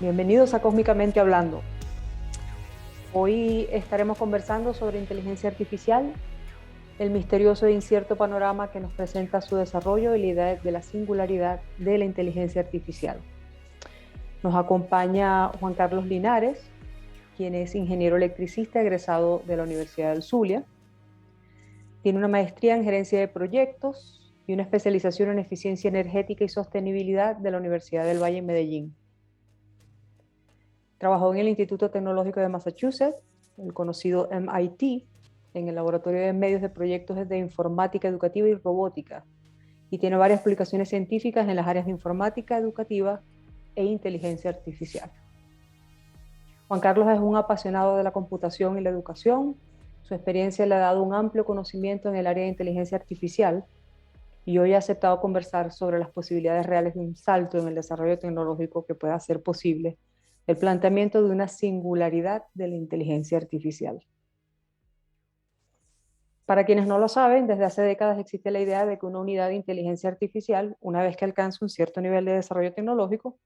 Bienvenidos a Cósmicamente Hablando. Hoy estaremos conversando sobre inteligencia artificial, el misterioso e incierto panorama que nos presenta su desarrollo y la idea de la singularidad de la inteligencia artificial. Nos acompaña Juan Carlos Linares, quien es ingeniero electricista egresado de la Universidad del Zulia. Tiene una maestría en gerencia de proyectos y una especialización en eficiencia energética y sostenibilidad de la Universidad del Valle en Medellín. Trabajó en el Instituto Tecnológico de Massachusetts, el conocido MIT, en el Laboratorio de Medios de Proyectos de Informática Educativa y Robótica, y tiene varias publicaciones científicas en las áreas de informática educativa e inteligencia artificial. Juan Carlos es un apasionado de la computación y la educación. Su experiencia le ha dado un amplio conocimiento en el área de inteligencia artificial y hoy ha aceptado conversar sobre las posibilidades reales de un salto en el desarrollo tecnológico que pueda hacer posible el planteamiento de una singularidad de la inteligencia artificial. Para quienes no lo saben, desde hace décadas existe la idea de que una unidad de inteligencia artificial, una vez que alcanza un cierto nivel de desarrollo tecnológico,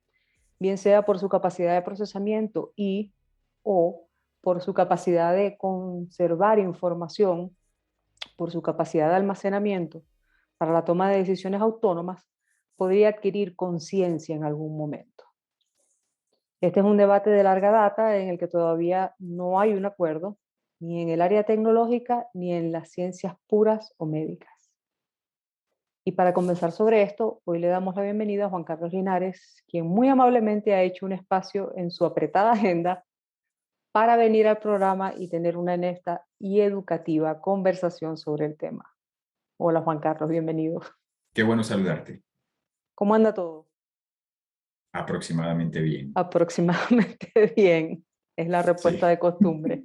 bien sea por su capacidad de procesamiento y o por su capacidad de conservar información, por su capacidad de almacenamiento para la toma de decisiones autónomas, podría adquirir conciencia en algún momento. Este es un debate de larga data en el que todavía no hay un acuerdo, ni en el área tecnológica ni en las ciencias puras o médicas. Y para conversar sobre esto, hoy le damos la bienvenida a Juan Carlos Linares, quien muy amablemente ha hecho un espacio en su apretada agenda para venir al programa y tener una honesta y educativa conversación sobre el tema. Hola Juan Carlos, bienvenido. Qué bueno saludarte. ¿Cómo anda todo? Aproximadamente bien. Aproximadamente bien, es la respuesta Sí. de costumbre.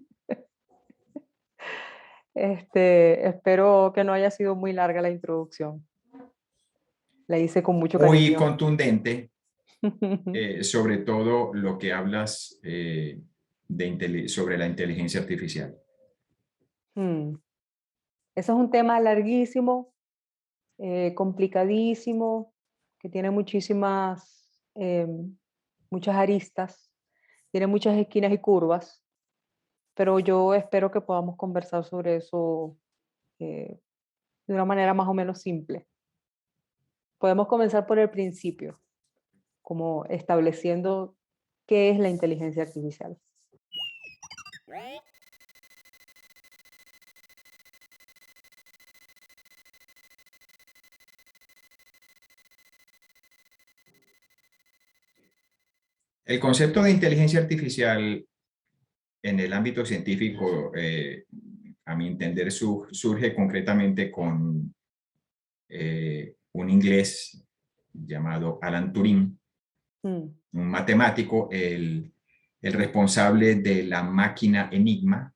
Espero que no haya sido muy larga la introducción. La hice con mucho Muy cariño. contundente, sobre todo lo que hablas sobre la inteligencia artificial. Mm. Eso es un tema larguísimo, complicadísimo, que tiene muchas aristas, tiene muchas esquinas y curvas, pero yo espero que podamos conversar sobre eso de una manera más o menos simple. Podemos comenzar por el principio, como estableciendo qué es la inteligencia artificial. El concepto de inteligencia artificial en el ámbito científico, a mi entender, surge concretamente con un inglés llamado Alan Turing, Mm, un matemático, el responsable de la máquina Enigma,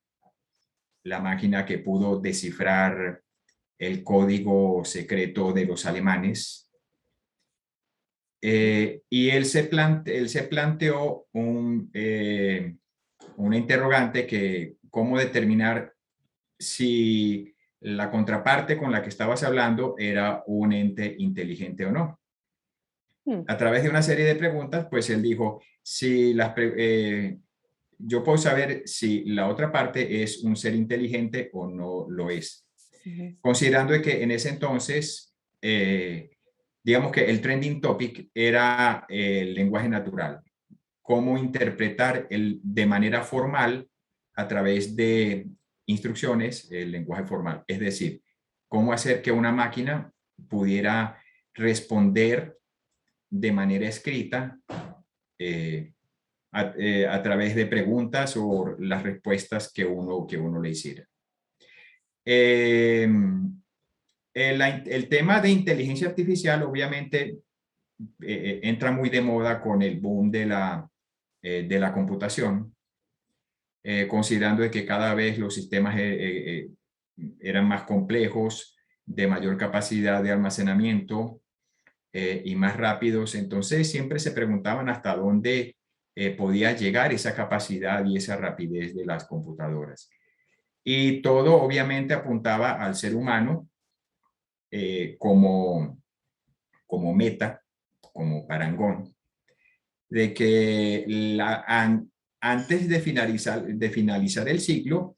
la máquina que pudo descifrar el código secreto de los alemanes. Y él se planteó una interrogante que cómo determinar si la contraparte con la que estabas hablando era un ente inteligente o no. mm, A través de una serie de preguntas, pues él dijo, si yo puedo saber si la otra parte es un ser inteligente o no lo es. ujú, Considerando que en ese entonces, digamos que el trending topic era el lenguaje natural, cómo interpretar de manera formal a través de instrucciones el lenguaje formal, es decir, cómo hacer que una máquina pudiera responder de manera escrita eh, a través de preguntas o las respuestas que uno le hiciera. Eh, el tema de inteligencia artificial obviamente entra muy de moda con el boom de la computación, considerando de que cada vez los sistemas eran más complejos, de mayor capacidad de almacenamiento y más rápidos. Entonces siempre se preguntaban hasta dónde podía llegar esa capacidad y esa rapidez de las computadoras. Y todo obviamente apuntaba al ser humano como meta, como parangón. de que antes de finalizar el siglo,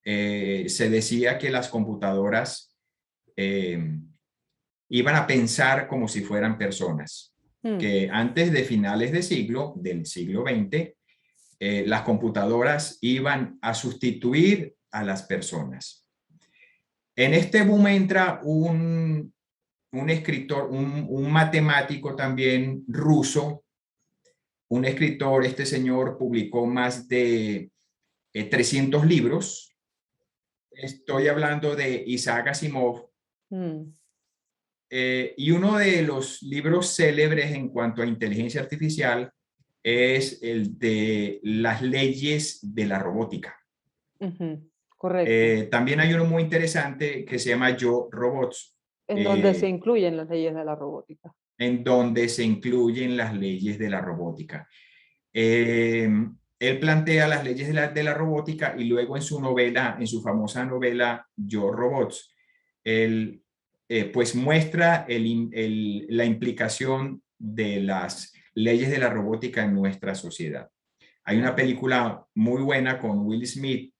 se decía que las computadoras iban a pensar como si fueran personas, que antes de finales de siglo, del siglo XX, las computadoras iban a sustituir a las personas. En este boom entra un escritor, un matemático también ruso, un escritor. Este señor publicó más de 300 libros. Estoy hablando de Isaac Asimov. Y uno de los libros célebres en cuanto a inteligencia artificial es el de las leyes de la robótica. Correcto. También hay uno muy interesante que se llama Yo, Robots. En donde se incluyen las leyes de la robótica. En donde se incluyen las leyes de la robótica. Él plantea las leyes de la robótica y luego en su novela, en su famosa novela Yo, Robots, él pues muestra la implicación de las leyes de la robótica en nuestra sociedad. Hay una película muy buena con Will Smith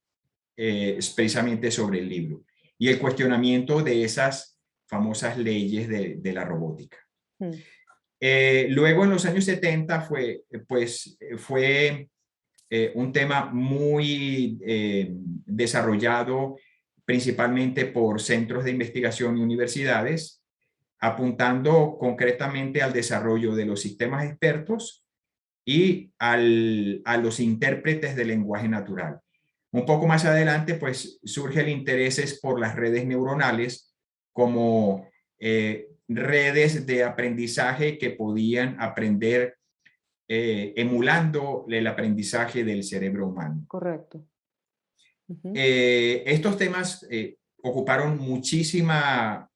precisamente sobre el libro y el cuestionamiento de esas famosas leyes de la robótica. Luego en los años 70 fue un tema muy desarrollado principalmente por centros de investigación y universidades, apuntando concretamente al desarrollo de los sistemas expertos y a los intérpretes del lenguaje natural. Un poco más adelante, pues surge el interés por las redes neuronales como redes de aprendizaje que podían aprender emulando el aprendizaje del cerebro humano. Correcto. Estos temas ocuparon muchísima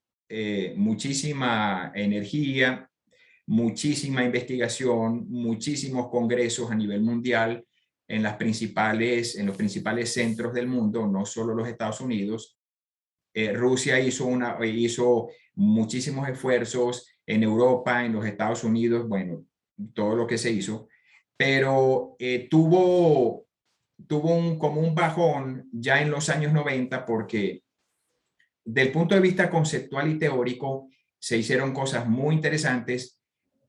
energía, muchísima investigación, muchísimos congresos a nivel mundial en los principales centros del mundo, no solo los Estados Unidos. Rusia hizo muchísimos esfuerzos en Europa, en los Estados Unidos, bueno, todo lo que se hizo, pero tuvo como un bajón ya en los años 90 porque del punto de vista conceptual y teórico se hicieron cosas muy interesantes,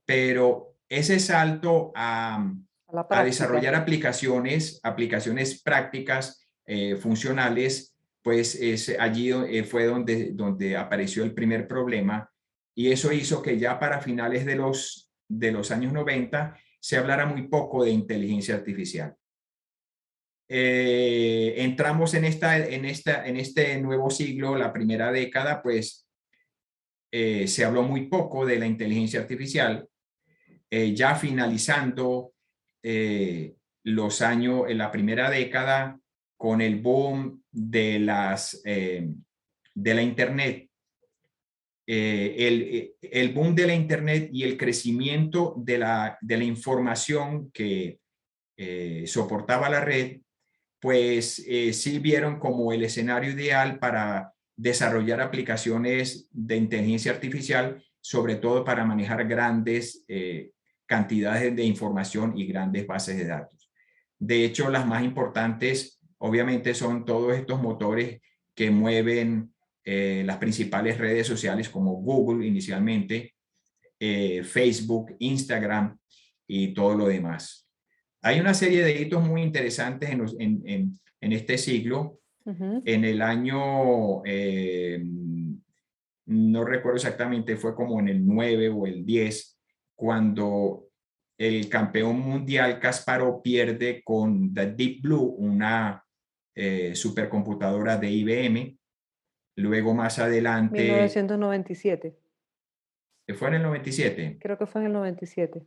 pero ese salto a desarrollar aplicaciones prácticas, funcionales, pues allí fue donde apareció el primer problema, y eso hizo que ya para finales de los años 90 se hablara muy poco de inteligencia artificial. Entramos en este nuevo siglo, la primera década, pues se habló muy poco de la inteligencia artificial. Ya finalizando los años, en la primera década, con el boom de la Internet, el boom de la Internet y el crecimiento de la información que soportaba la red, pues sí vieron como el escenario ideal para desarrollar aplicaciones de inteligencia artificial, sobre todo para manejar grandes cantidades de información y grandes bases de datos. De hecho, las más importantes, obviamente, son todos estos motores que mueven las principales redes sociales como Google inicialmente, Facebook, Instagram y todo lo demás. Hay una serie de hitos muy interesantes en este siglo. En el año, no recuerdo exactamente, fue como en el 9 o el 10, cuando el campeón mundial Kasparov pierde con The Deep Blue, una supercomputadora de IBM. Luego más adelante... 1997. ¿Fue en el 97? Creo que fue en el 97.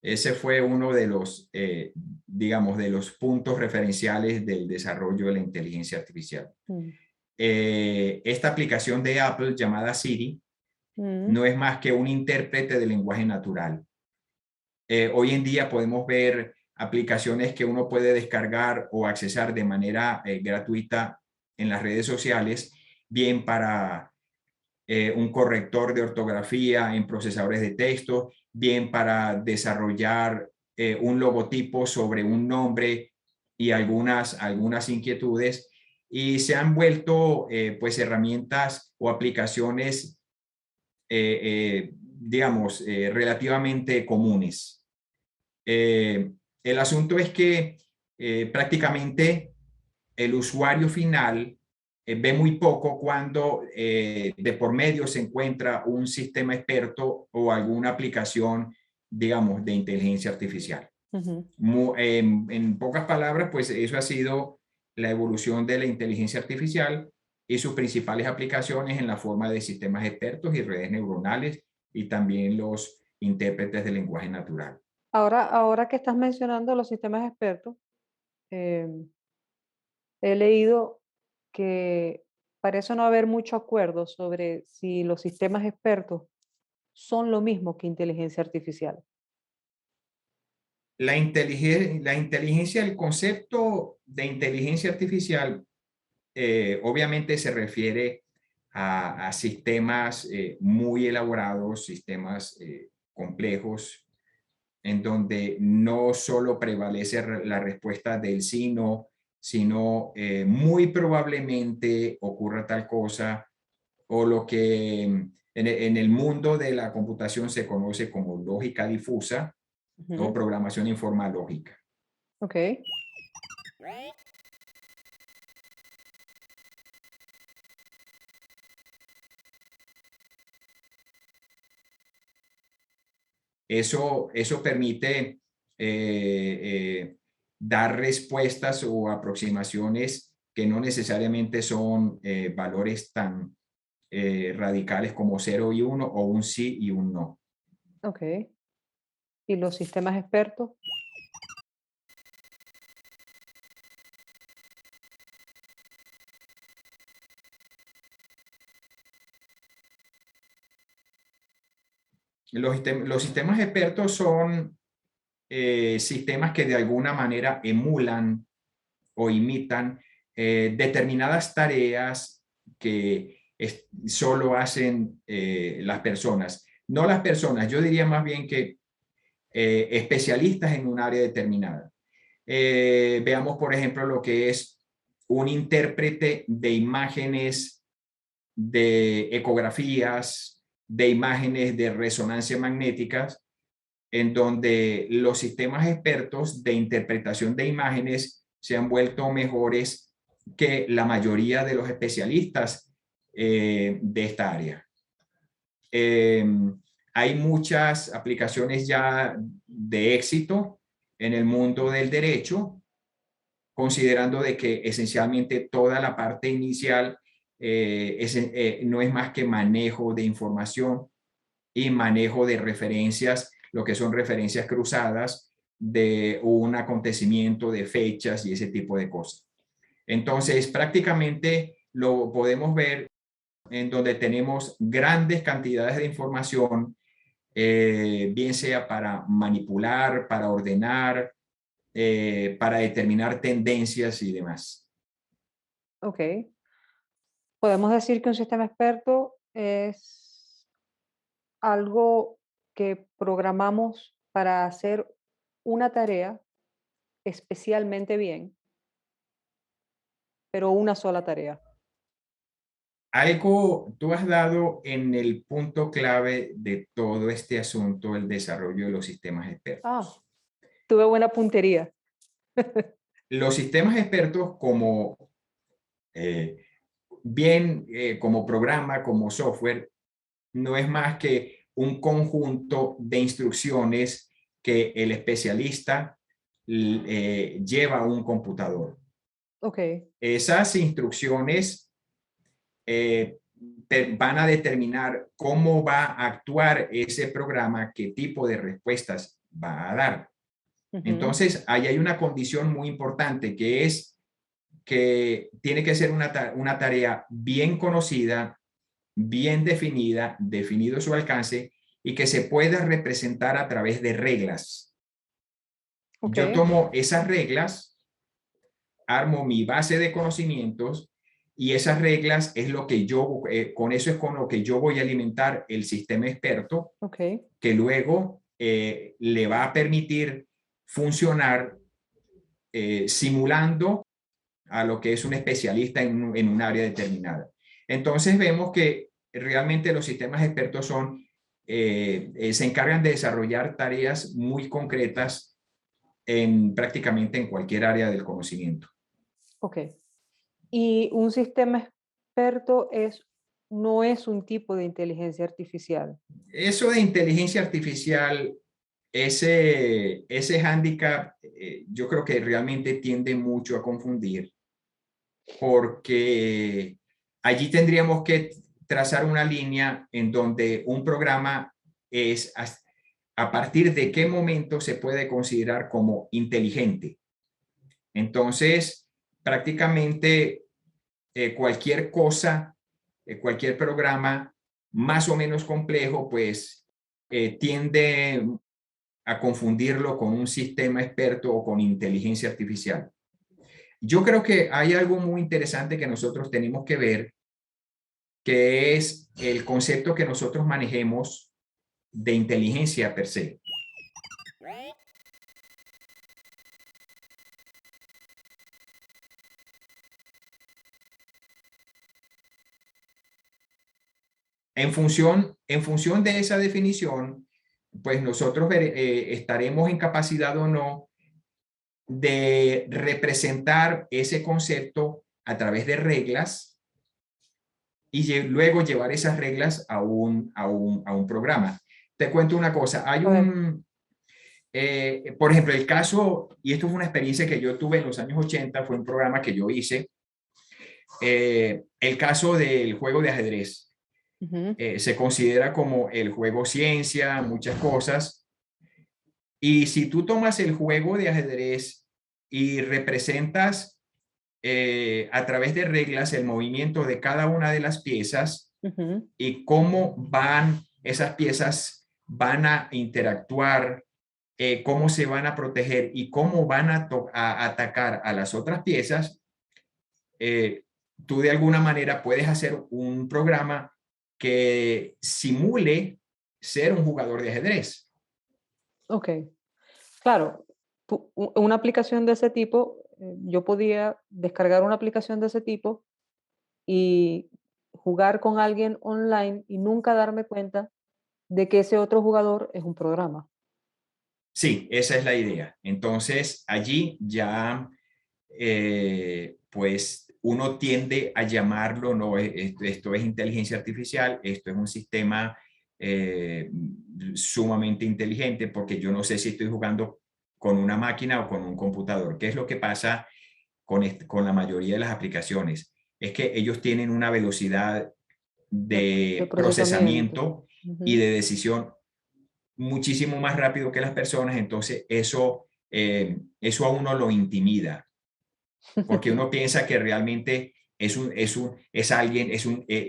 Ese fue uno de los, digamos, de los puntos referenciales del desarrollo de la inteligencia artificial. Esta aplicación de Apple llamada Siri no es más que un intérprete de lenguaje natural. Hoy en día podemos ver aplicaciones que uno puede descargar o accesar de manera gratuita en las redes sociales, bien para un corrector de ortografía en procesadores de texto, bien para desarrollar un logotipo sobre un nombre y algunas inquietudes, y se han vuelto pues herramientas o aplicaciones, digamos, relativamente comunes. El asunto es que prácticamente el usuario final ve muy poco cuando de por medio se encuentra un sistema experto o alguna aplicación, digamos, de inteligencia artificial. En pocas palabras, pues eso ha sido la evolución de la inteligencia artificial y sus principales aplicaciones en la forma de sistemas expertos y redes neuronales y también los intérpretes de lenguaje natural. Ahora que estás mencionando los sistemas expertos, eh, he leído que parece no haber mucho acuerdo sobre si los sistemas expertos son lo mismo que inteligencia artificial. La inteligencia, el concepto de inteligencia artificial obviamente se refiere a sistemas muy elaborados, sistemas complejos, en donde no solo prevalece la respuesta del sí, no, sino muy probablemente ocurra tal cosa, o lo que en el mundo de la computación se conoce como lógica difusa o Ujú. programación en forma lógica. Ok. Eso permite dar respuestas o aproximaciones que no necesariamente son valores tan radicales como 0 y 1 o un sí y un no. Ok. ¿Y los sistemas expertos? Los sistemas expertos son sistemas que de alguna manera emulan o imitan determinadas tareas que solo hacen las personas. No las personas, yo diría más bien que especialistas en un área determinada. Veamos, por ejemplo, lo que es un intérprete de imágenes, de ecografías, de imágenes de resonancia magnéticas, en donde los sistemas expertos de interpretación de imágenes se han vuelto mejores que la mayoría de los especialistas de esta área. Eh, Hay muchas aplicaciones ya de éxito en el mundo del derecho, considerando de que esencialmente toda la parte inicial no es más que manejo de información y manejo de referencias, lo que son referencias cruzadas de un acontecimiento, de fechas y ese tipo de cosas. Entonces, prácticamente lo podemos ver en donde tenemos grandes cantidades de información, bien sea para manipular, para ordenar, para determinar tendencias y demás. Ok. Podemos decir que un sistema experto es algo que programamos para hacer una tarea especialmente bien, pero una sola tarea. Algo, tú has dado en el punto clave de todo este asunto, el desarrollo de los sistemas Ah, expertos. tuve buena puntería. Los sistemas expertos como eh, como programa, como software, no es más que un conjunto de instrucciones que el especialista lleva a un computador. Ok. Esas instrucciones eh, van a determinar cómo va a actuar ese programa, qué tipo de respuestas va a dar. Ujú. Entonces, ahí hay una condición muy importante que es que tiene que ser una tarea bien conocida, bien definida, definido su alcance y que se pueda representar a través de reglas. Ok. Yo tomo esas reglas, armo mi base de conocimientos y esas reglas es lo que con eso es con lo que yo voy a alimentar el sistema experto Ok. que luego le va a permitir funcionar simulando a lo que es un especialista en un área determinada. Entonces vemos que realmente los sistemas expertos se encargan de desarrollar tareas muy concretas prácticamente en cualquier área del conocimiento. Ok. Y un sistema experto no es un tipo de inteligencia artificial. Eso de inteligencia artificial, ese hándicap, yo creo que realmente tiende mucho a confundir, porque allí tendríamos que trazar una línea en donde un programa es a partir de qué momento se puede considerar como inteligente. Entonces, prácticamente cualquier cosa, cualquier programa más o menos complejo, pues tiende a confundirlo con un sistema experto o con inteligencia artificial. Yo creo que hay algo muy interesante que nosotros tenemos que ver, que es el concepto que nosotros manejemos de inteligencia per se. En función de esa definición, pues nosotros estaremos en capacidad o no de representar ese concepto a través de reglas y luego llevar esas reglas a un programa. Te cuento una cosa, por ejemplo, el caso, y esto fue una experiencia que yo tuve en los años 80, fue un programa que yo hice, el caso del juego de ajedrez. Se considera como el juego ciencia, muchas cosas, y si tú tomas el juego de ajedrez y representas a través de reglas el movimiento de cada una de las piezas y cómo esas piezas van a interactuar, cómo se van a proteger y cómo van a atacar a las otras piezas, tú de alguna manera puedes hacer un programa que simule ser un jugador de ajedrez. Ok. Claro, una aplicación de ese tipo, yo podía descargar una aplicación de ese tipo y jugar con alguien online y nunca darme cuenta de que ese otro jugador es un programa. Sí, esa es la idea. Entonces, allí ya, pues, uno tiende a llamarlo, no, esto es inteligencia artificial, esto es un sistema sumamente inteligente, porque yo no sé si estoy jugando con una máquina o con un computador. ¿Qué es lo que pasa con la mayoría de las aplicaciones? Es que ellos tienen una velocidad De de procesamiento. procesamiento y Ujú. de decisión muchísimo más rápido que las personas, entonces eso a uno lo intimida, porque uno piensa que realmente es alguien,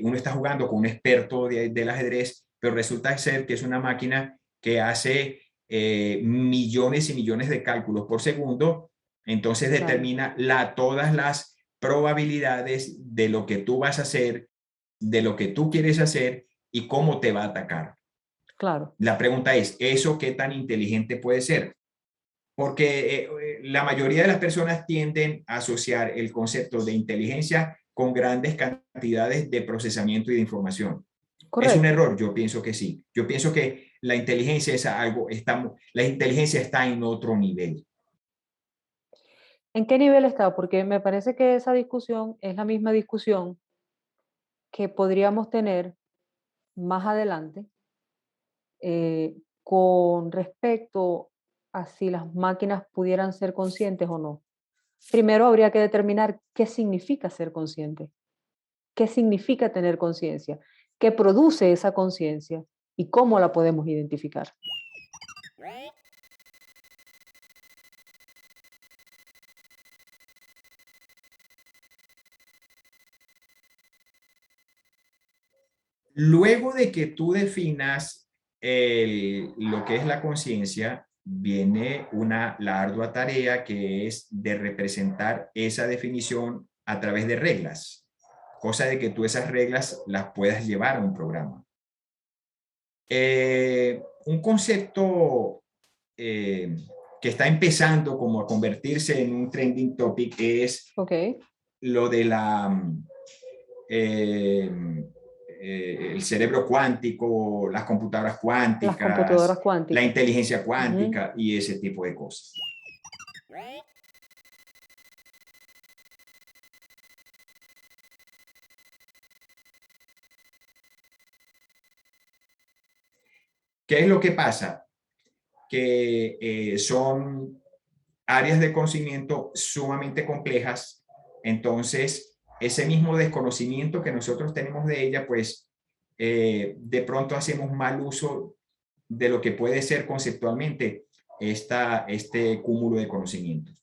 uno está jugando con un experto del ajedrez, pero resulta ser que es una máquina que hace millones y millones de cálculos por segundo, entonces Claro, determina todas las probabilidades de lo que tú vas a hacer, de lo que tú quieres hacer y cómo te va a atacar. claro. La pregunta es, ¿eso qué tan inteligente puede ser? Porque la mayoría de las personas tienden a asociar el concepto de inteligencia con grandes cantidades de procesamiento y de información. ¿Es un Correcto. error? Yo pienso que sí. Yo pienso que la inteligencia es la inteligencia está en otro nivel. ¿En qué nivel está? Porque me parece que esa discusión es la misma discusión que podríamos tener más adelante con respecto a si las máquinas pudieran ser conscientes o no. Primero habría que determinar qué significa ser consciente, qué significa tener conciencia, qué produce esa conciencia y cómo la podemos identificar. Luego de que tú definas lo que es la conciencia, viene la ardua tarea que es de representar esa definición a través de reglas, cosa de que tú esas reglas las puedas llevar a un programa. Un concepto que está empezando como a convertirse en un trending topic es lo de el cerebro cuántico, las computadoras cuánticas, la inteligencia cuántica y ese tipo de cosas. ¿Qué es lo que pasa? Que son áreas de conocimiento sumamente complejas, entonces ese mismo desconocimiento que nosotros tenemos de ella, pues de pronto hacemos mal uso de lo que puede ser conceptualmente este cúmulo de conocimientos.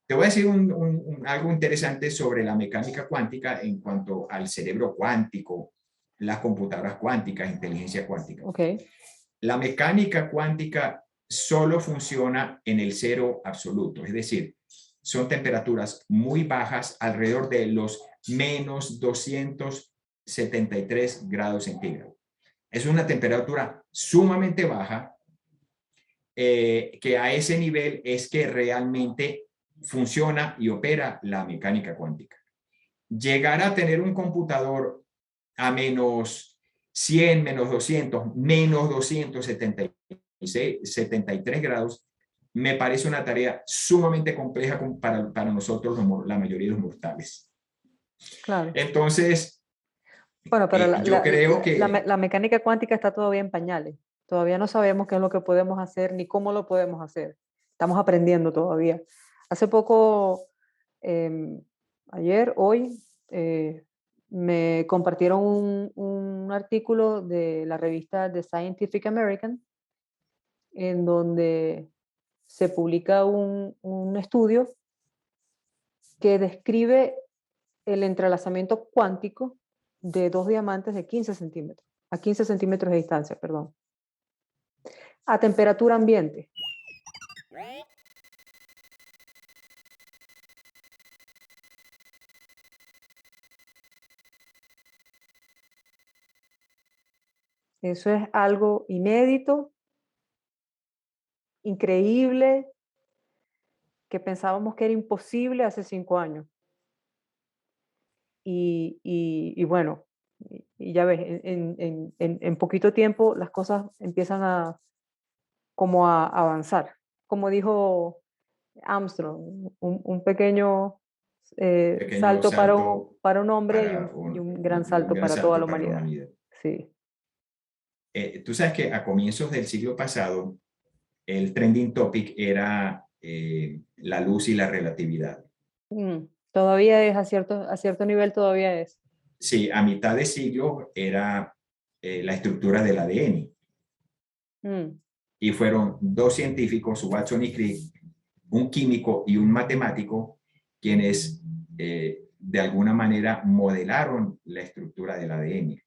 Te voy a decir algo interesante sobre la mecánica cuántica en cuanto al cerebro cuántico, las computadoras cuánticas, inteligencia cuántica. La mecánica cuántica solo funciona en el cero absoluto, es decir, son temperaturas muy bajas, alrededor de los menos 273 grados centígrados. Es una temperatura sumamente baja, que a ese nivel es que realmente funciona y opera la mecánica cuántica. Llegar a tener un computador a menos 100, menos 200, menos 273 grados, me parece una tarea sumamente compleja para nosotros, la mayoría de los mortales. Claro. Entonces, bueno, pero yo creo que la mecánica cuántica está todavía en pañales. Todavía no sabemos qué es lo que podemos hacer ni cómo lo podemos hacer. Estamos aprendiendo todavía. Hace poco, hoy, me compartieron un artículo de la revista The Scientific American, en donde se publica un estudio que describe el entrelazamiento cuántico de dos diamantes de 15 centímetros, a 15 centímetros de distancia, perdón, a temperatura ambiente. Eso es algo inédito, increíble, que pensábamos que era imposible hace 5 años. Y bueno, y ya ves, en poquito tiempo las cosas empiezan a avanzar. Como dijo Armstrong, un pequeño, salto para un hombre y un gran salto para toda la humanidad. Sí. Tú sabes que a comienzos del siglo pasado, el trending topic era la luz y la relatividad. Todavía es, a cierto nivel todavía es. Sí, a mitad de siglo era la estructura del ADN. Y fueron dos científicos, Watson y Crick, un químico y un matemático, quienes de alguna manera modelaron la estructura del ADN.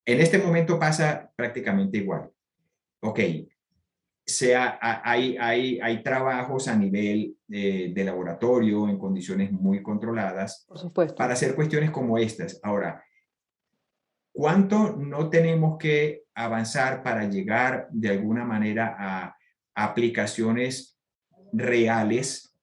En este momento pasa prácticamente igual. Ok, hay trabajos a nivel de laboratorio en condiciones muy controladas, por supuesto, para hacer cuestiones como estas. Ahora, ¿cuánto no tenemos que avanzar para llegar de alguna manera a aplicaciones reales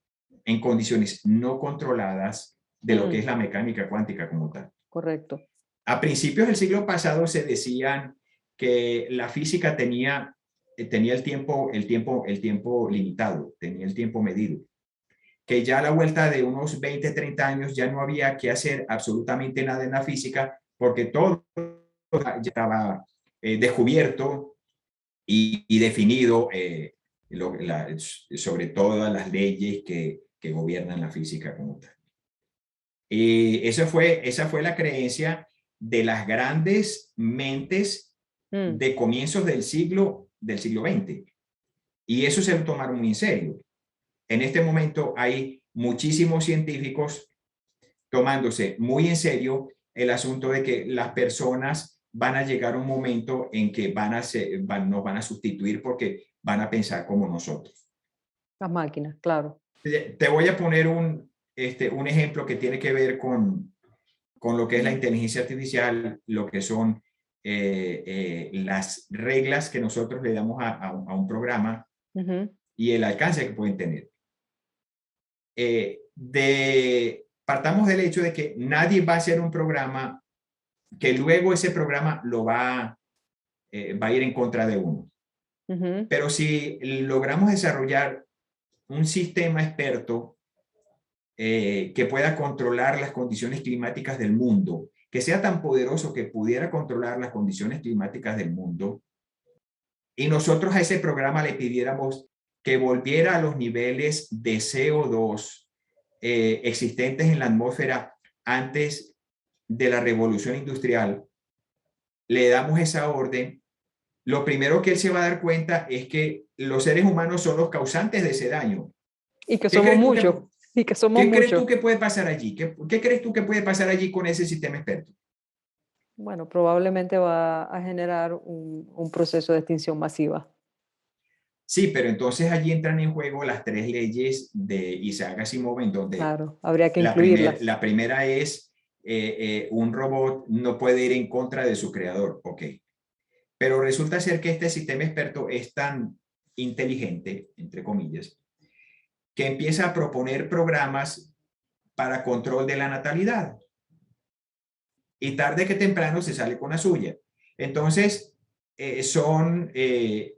en condiciones no controladas de lo que es la mecánica cuántica como tal? Correcto. A principios del siglo pasado se decían que la física tenía el tiempo limitado, tenía el tiempo medido, que ya a la vuelta de unos 20, 30 años ya no había que hacer absolutamente nada en la física porque todo ya estaba descubierto y definido sobre todas las leyes que gobiernan la física como tal. Y esa fue la creencia de las grandes mentes de comienzos del siglo XX. Y eso se lo tomaron muy en serio. En este momento hay muchísimos científicos tomándose muy en serio el asunto de que las personas van a llegar a un momento en que nos van a sustituir porque van a pensar como nosotros. Las máquinas, claro. Te voy a poner un ejemplo que tiene que ver con lo que es la inteligencia artificial, lo que son las reglas que nosotros le damos a un programa y el alcance que pueden tener. Partamos del hecho de que nadie va a hacer un programa que luego ese programa va a ir en contra de uno. Pero si logramos desarrollar un sistema experto que pueda controlar las condiciones climáticas del mundo, que sea tan poderoso que pudiera controlar las condiciones climáticas del mundo, y nosotros a ese programa le pidiéramos que volviera a los niveles de CO2 existentes en la atmósfera antes de la revolución industrial, le damos esa orden, lo primero que él se va a dar cuenta es que los seres humanos son los causantes de ese daño. Y que somos muchos. Y que somos ¿Qué crees muchos. tú que puede pasar allí? ¿Qué crees tú que puede pasar allí con ese sistema experto? Bueno, probablemente va a generar un proceso de extinción masiva. Sí, pero entonces allí entran en juego las tres leyes de Isaac Asimov, en donde Claro, habría que incluirlas. la primera es un robot no puede ir en contra de su creador, ok. Pero resulta ser que este sistema experto es tan inteligente, entre comillas, que empieza a proponer programas para control de la natalidad. Y tarde que temprano se sale con la suya. Entonces, son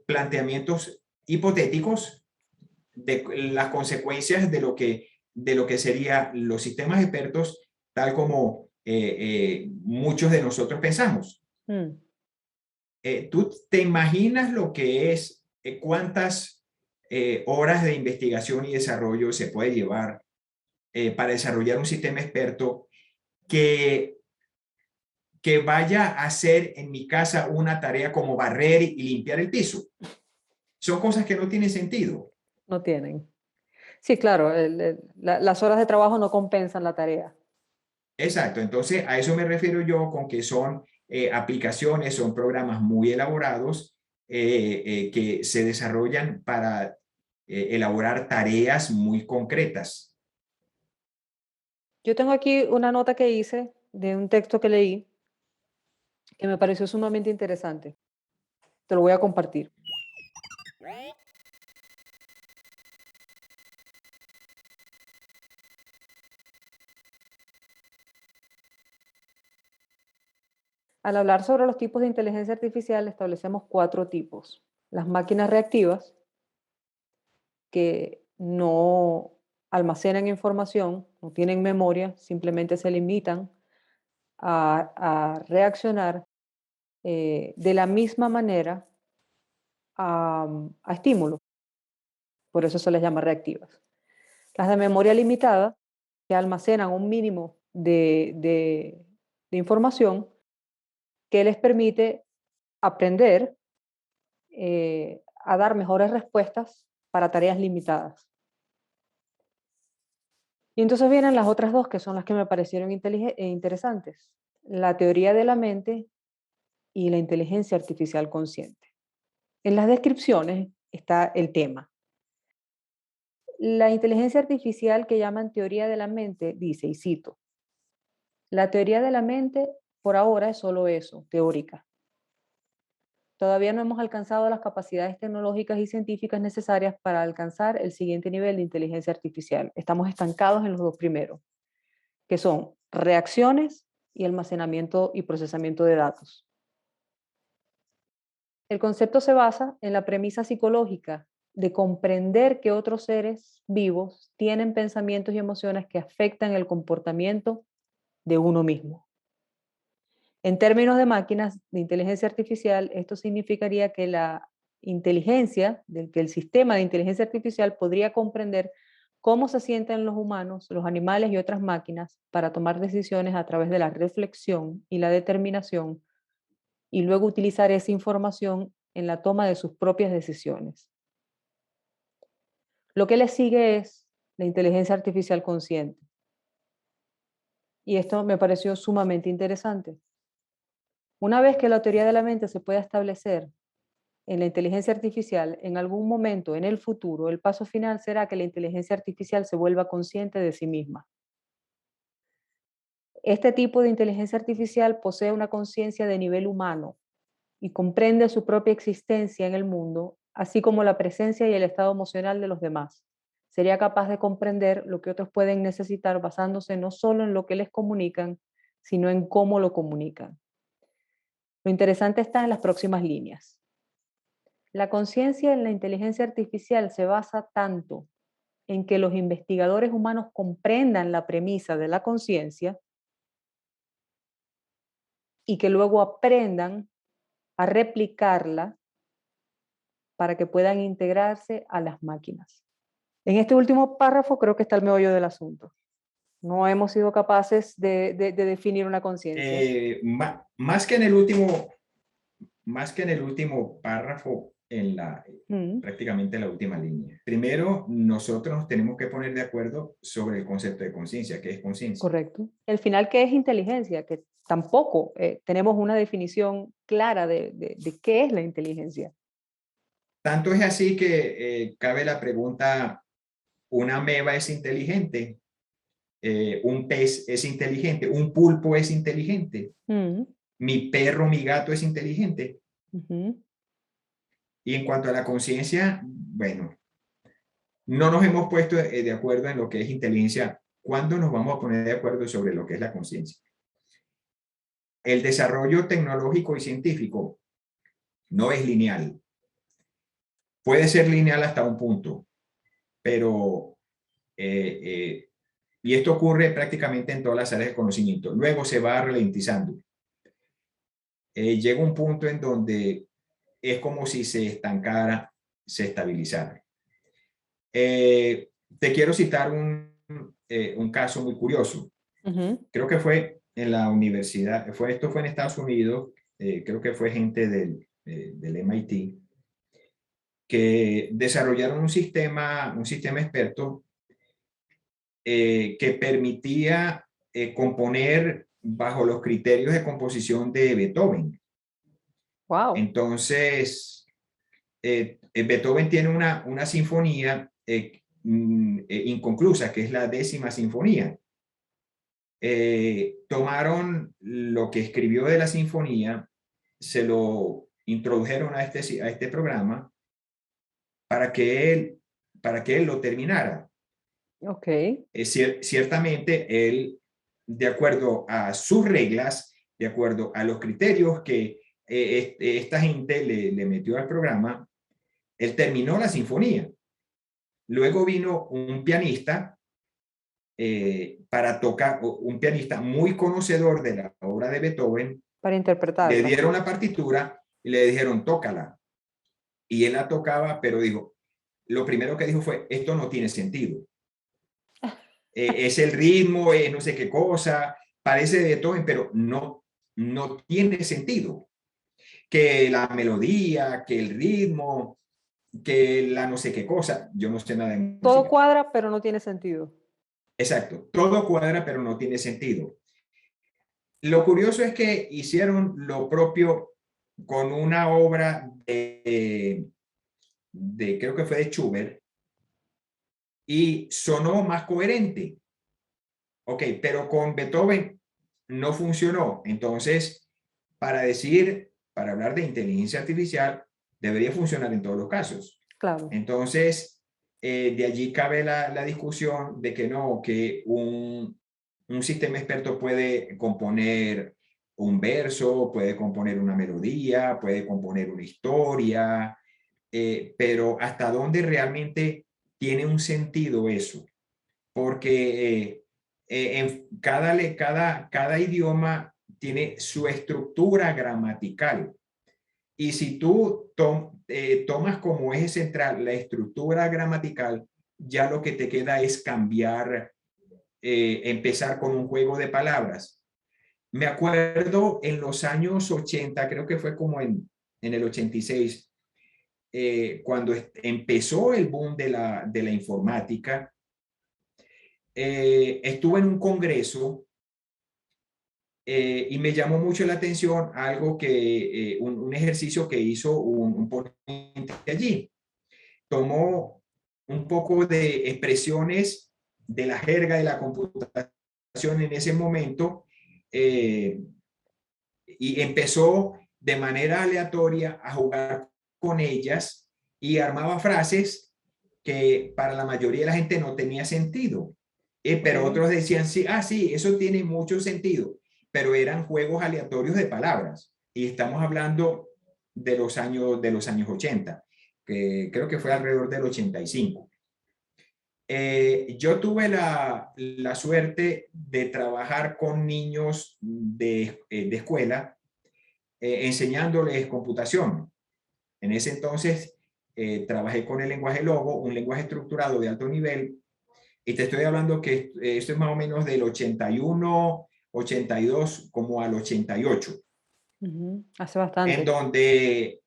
planteamientos hipotéticos de las consecuencias de lo que serían los sistemas expertos, tal como muchos de nosotros pensamos. ¿Tú te imaginas lo que es, cuántas horas de investigación y desarrollo se puede llevar para desarrollar un sistema experto que vaya a hacer en mi casa una tarea como barrer y limpiar el piso? Son cosas que no tienen sentido. No tienen. Sí, claro, las horas de trabajo no compensan la tarea. Exacto, entonces a eso me refiero yo con que son aplicaciones, son programas muy elaborados que se desarrollan para elaborar tareas muy concretas. Yo tengo aquí una nota que hice de un texto que leí que me pareció sumamente interesante. Te lo voy a compartir. Al hablar sobre los tipos de inteligencia artificial, establecemos 4 tipos. Las máquinas reactivas, que no almacenan información, no tienen memoria, simplemente se limitan a reaccionar de la misma manera a estímulos. Por eso se les llama reactivas. Las de memoria limitada, que almacenan un mínimo de información que les permite aprender a dar mejores respuestas para tareas limitadas. Y entonces vienen las otras dos, que son las que me parecieron interesantes. La teoría de la mente y la inteligencia artificial consciente. En las descripciones está el tema. La inteligencia artificial que llaman teoría de la mente dice, y cito, la teoría de la mente por ahora es solo eso, teórica. Todavía no hemos alcanzado las capacidades tecnológicas y científicas necesarias para alcanzar el siguiente nivel de inteligencia artificial. Estamos estancados en los dos primeros, que son reacciones y almacenamiento y procesamiento de datos. El concepto se basa en la premisa psicológica de comprender que otros seres vivos tienen pensamientos y emociones que afectan el comportamiento de uno mismo. En términos de máquinas de inteligencia artificial, esto significaría que la inteligencia, que el sistema de inteligencia artificial podría comprender cómo se sienten los humanos, los animales y otras máquinas para tomar decisiones a través de la reflexión y la determinación y luego utilizar esa información en la toma de sus propias decisiones. Lo que le sigue es la inteligencia artificial consciente. Y esto me pareció sumamente interesante. Una vez que la teoría de la mente se pueda establecer en la inteligencia artificial, en algún momento en el futuro, el paso final será que la inteligencia artificial se vuelva consciente de sí misma. Este tipo de inteligencia artificial posee una conciencia de nivel humano y comprende su propia existencia en el mundo así como la presencia y el estado emocional de los demás. Sería capaz de comprender lo que otros pueden necesitar basándose no solo en lo que les comunican, sino en cómo lo comunican. Lo interesante está en las próximas líneas. La conciencia en la inteligencia artificial se basa tanto en que los investigadores humanos comprendan la premisa de la conciencia y que luego aprendan a replicarla para que puedan integrarse a las máquinas. En este último párrafo creo que está el meollo del asunto. No hemos sido capaces de definir una conciencia. Más que en el último párrafo, prácticamente la última línea. Primero, nosotros nos tenemos que poner de acuerdo sobre el concepto de conciencia. ¿Qué es conciencia? Correcto. El final, ¿qué es inteligencia? Que tampoco tenemos una definición clara de qué es la inteligencia. Tanto es así que cabe la pregunta, ¿una ameba es inteligente? ¿Un pez es inteligente? ¿Un pulpo es inteligente? ¿Mi perro, mi gato es inteligente? Y en cuanto a la conciencia, bueno, no nos hemos puesto de acuerdo en lo que es inteligencia. ¿Cuándo nos vamos a poner de acuerdo sobre lo que es la conciencia? El desarrollo tecnológico y científico no es lineal. Puede ser lineal hasta un punto, pero, y esto ocurre prácticamente en todas las áreas de conocimiento. Luego se va ralentizando. Llega un punto en donde es como si se estancara, se estabilizara. Te quiero citar un caso muy curioso. Creo que fue en la universidad, esto fue en Estados Unidos, creo que fue gente del MIT, que desarrollaron un sistema experto que permitía componer bajo los criterios de composición de Beethoven. Wow. Entonces, Beethoven tiene una sinfonía inconclusa, que es la 10ª sinfonía. Tomaron lo que escribió de la sinfonía, se lo introdujeron a este programa para que él lo terminara. Ok. Ciertamente, él, de acuerdo a sus reglas, de acuerdo a los criterios que esta gente le metió al programa, él terminó la sinfonía. Luego vino un pianista para tocar, un pianista muy conocedor de la obra de Beethoven. Para interpretarla. Le dieron la partitura y le dijeron, tócala. Y él la tocaba, pero dijo, lo primero que dijo fue, esto no tiene sentido. Es el ritmo, es no sé qué cosa, parece de Beethoven, pero no tiene sentido. Que la melodía, que el ritmo, que la no sé qué cosa, yo no sé nada de música. Todo cuadra, pero no tiene sentido. Exacto, todo cuadra, pero no tiene sentido. Lo curioso es que hicieron lo propio con una obra de creo que fue de Schubert, y sonó más coherente. Ok, pero con Beethoven no funcionó. Entonces, para hablar de inteligencia artificial, debería funcionar en todos los casos. Claro. Entonces, de allí cabe la discusión de que no, que un sistema experto puede componer un verso, puede componer una melodía, puede componer una historia, pero ¿hasta dónde realmente tiene un sentido eso? Porque en cada idioma tiene su estructura gramatical. Y si tú tomas como eje central la estructura gramatical, ya lo que te queda es cambiar, empezar con un juego de palabras. Me acuerdo en los años 80, creo que fue como en el 86, cuando empezó el boom de la informática, estuve en un congreso y me llamó mucho la atención algo que, un ejercicio que hizo un ponente allí. Tomó un poco de expresiones de la jerga de la computación en ese momento y empezó de manera aleatoria a jugar con ellas y armaba frases que para la mayoría de la gente no tenía sentido. Pero Ok. otros decían, sí, sí, eso tiene mucho sentido, pero eran juegos aleatorios de palabras. Y estamos hablando de los años 80, que creo que fue alrededor del 85. Yo tuve la suerte de trabajar con niños de escuela enseñándoles computación. En ese entonces trabajé con el lenguaje Logo, un lenguaje estructurado de alto nivel, y te estoy hablando que esto es más o menos del 81, 82 como al 88, Ujú. Hace en bastante. donde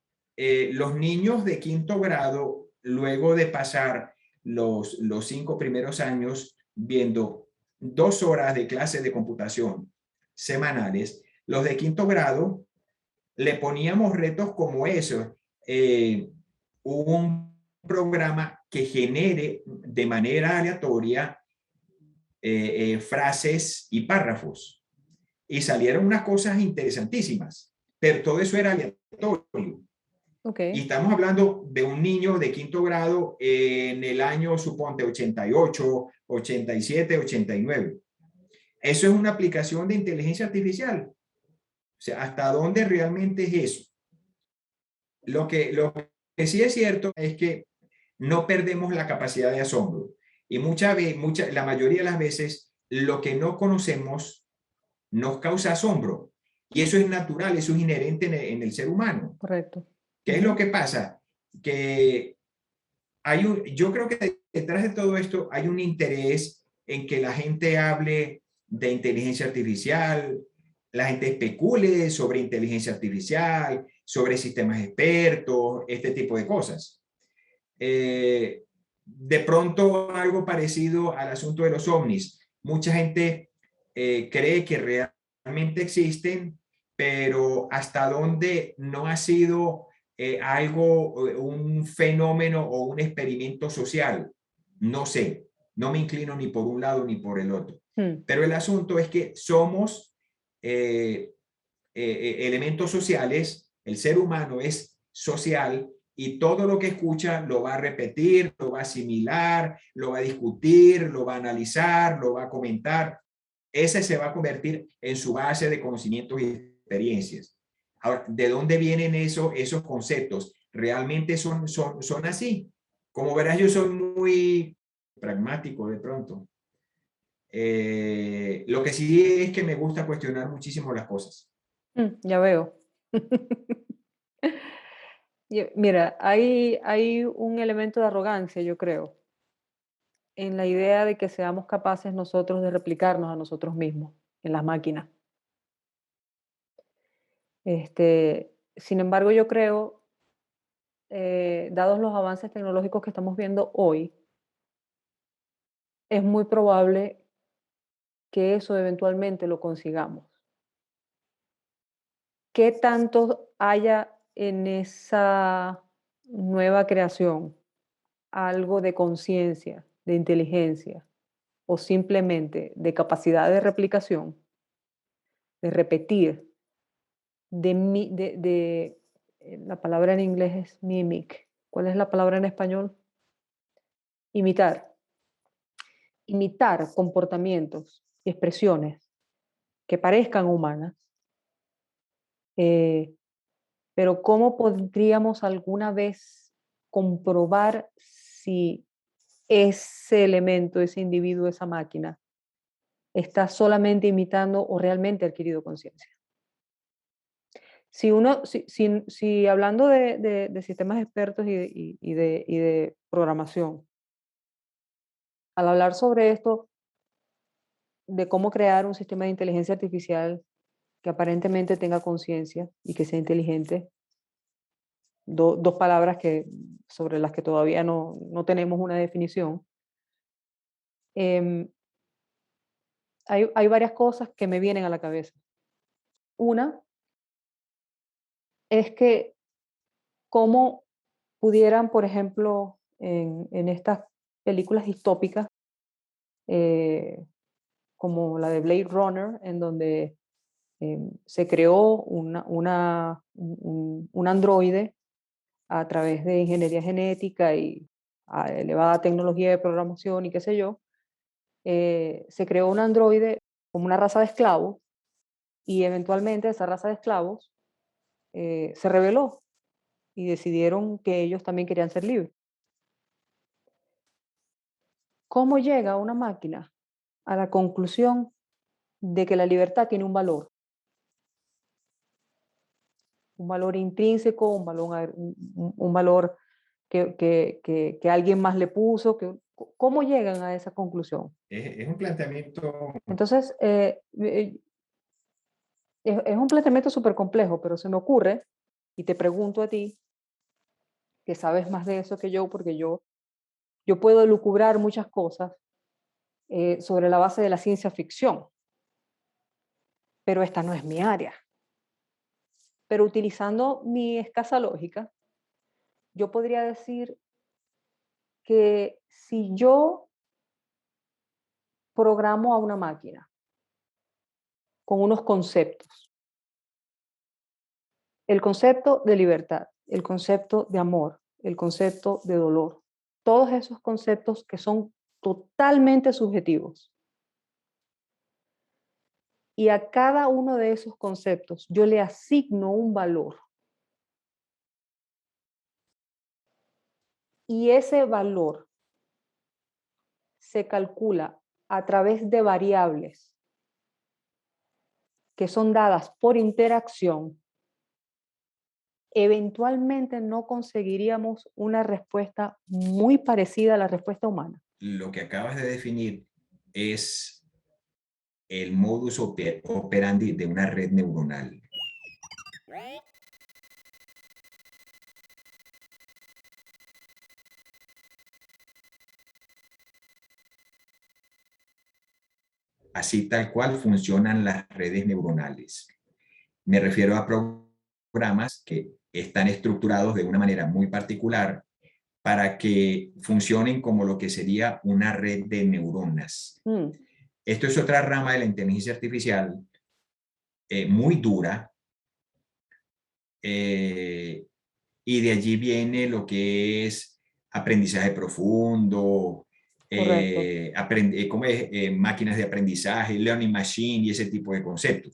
los niños de quinto grado, luego de pasar los 5 primeros años viendo 2 horas de clase de computación semanales, los de quinto grado le poníamos retos como esos. Un programa que genere de manera aleatoria frases y párrafos. Y salieron unas cosas interesantísimas, pero todo eso era aleatorio. Ok. Y estamos hablando de un niño de quinto grado en el año, suponte, 88, 87, 89. Eso es una aplicación de inteligencia artificial. O sea, ¿hasta dónde realmente es eso? Lo que sí es cierto es que no perdemos la capacidad de asombro. Y la mayoría de las veces, lo que no conocemos nos causa asombro. Y eso es natural, eso es inherente en el ser humano. Correcto. ¿Qué es lo que pasa? Que yo creo que detrás de todo esto hay un interés en que la gente hable de inteligencia artificial, la gente especule sobre inteligencia artificial, sobre sistemas expertos, este tipo de cosas. De pronto algo parecido al asunto de los ovnis. Mucha gente cree que realmente existen, pero hasta dónde no ha sido algo, un fenómeno o un experimento social. No sé, no me inclino ni por un lado ni por el otro. Mm. Pero el asunto es que somos elementos sociales, el ser humano es social y todo lo que escucha lo va a repetir, lo va a asimilar, lo va a discutir, lo va a analizar, lo va a comentar. Ese se va a convertir en su base de conocimientos y experiencias. Ahora, ¿de dónde vienen esos conceptos? ¿Realmente son así? Como verás, yo soy muy pragmático de pronto. Lo que sí es que me gusta cuestionar muchísimo las cosas. Ya veo. Mira, hay un elemento de arrogancia, yo creo, en la idea de que seamos capaces nosotros de replicarnos a nosotros mismos en las máquinas. Sin embargo, yo creo, dados los avances tecnológicos que estamos viendo hoy, es muy probable que eso eventualmente lo consigamos. ¿Qué tanto haya en esa nueva creación algo de conciencia, de inteligencia o simplemente de capacidad de replicación, de repetir, la palabra en inglés es mimic? ¿Cuál es la palabra en español? Imitar. Imitar comportamientos y expresiones que parezcan humanas, eh, pero ¿cómo podríamos alguna vez comprobar si ese elemento, ese individuo, esa máquina, está solamente imitando o realmente ha adquirido conciencia? Si hablando de sistemas expertos y de programación, al hablar sobre esto, de cómo crear un sistema de inteligencia artificial que aparentemente tenga conciencia y que sea inteligente, dos palabras sobre las que todavía no tenemos una definición. em, hay varias cosas que me vienen a la cabeza. Una es que cómo pudieran, por ejemplo, en estas películas distópicas, eh, como la de Blade Runner, en donde se creó un androide a través de ingeniería genética y a elevada tecnología de programación y qué sé yo, se creó un androide como una raza de esclavos y eventualmente esa raza de esclavos se rebeló y decidieron que ellos también querían ser libres. ¿Cómo llega una máquina a la conclusión de que la libertad tiene un valor intrínseco, un valor que alguien más le puso? ¿Cómo llegan a esa conclusión? Es un planteamiento. Entonces, es un planteamiento súper complejo, pero se me ocurre, y te pregunto a ti, que sabes más de eso que yo, porque yo puedo lucubrar muchas cosas sobre la base de la ciencia ficción, pero esta no es mi área. Pero utilizando mi escasa lógica, yo podría decir que si yo programo a una máquina con unos conceptos, el concepto de libertad, el concepto de amor, el concepto de dolor, todos esos conceptos que son totalmente subjetivos. Y a cada uno de esos conceptos yo le asigno un valor. Y ese valor se calcula a través de variables que son dadas por interacción. Eventualmente no conseguiríamos una respuesta muy parecida a la respuesta humana. Lo que acabas de definir es el modus operandi de una red neuronal. Así tal cual funcionan las redes neuronales. Me refiero a programas que están estructurados de una manera muy particular para que funcionen como lo que sería una red de neuronas. Esto es otra rama de la inteligencia artificial muy dura, y de allí viene lo que es aprendizaje profundo, máquinas de aprendizaje, learning machine y ese tipo de conceptos.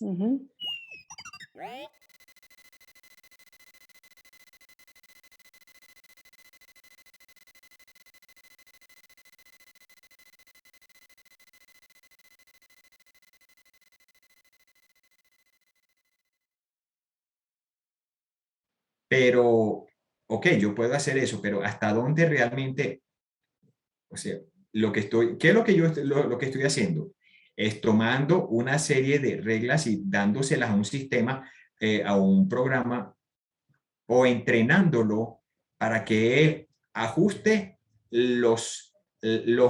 Pero, ok, yo puedo hacer eso, pero ¿hasta dónde realmente? O sea, ¿qué es lo que lo que estoy haciendo? Es tomando una serie de reglas y dándoselas a un sistema, a un programa, o entrenándolo para que él ajuste los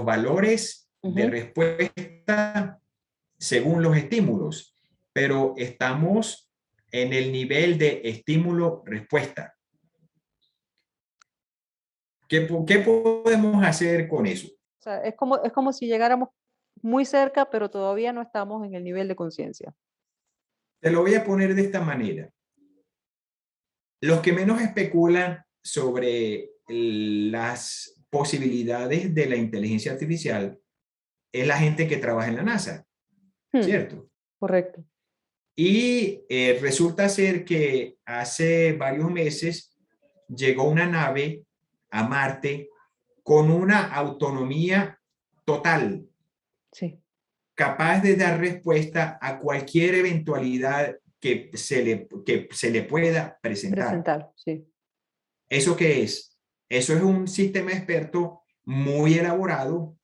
valores de respuesta según los estímulos. Pero estamos en el nivel de estímulo-respuesta. ¿Qué podemos hacer con eso? O sea, es como si llegáramos muy cerca, pero todavía no estamos en el nivel de conciencia. Te lo voy a poner de esta manera. Los que menos especulan sobre las posibilidades de la inteligencia artificial es la gente que trabaja en la NASA, ¿cierto? Correcto. Y resulta ser que hace varios meses llegó una nave a Marte con una autonomía total, sí, capaz de dar respuesta a cualquier eventualidad que se le pueda presentar. Sí. ¿Eso qué es? Eso es un sistema experto muy elaborado.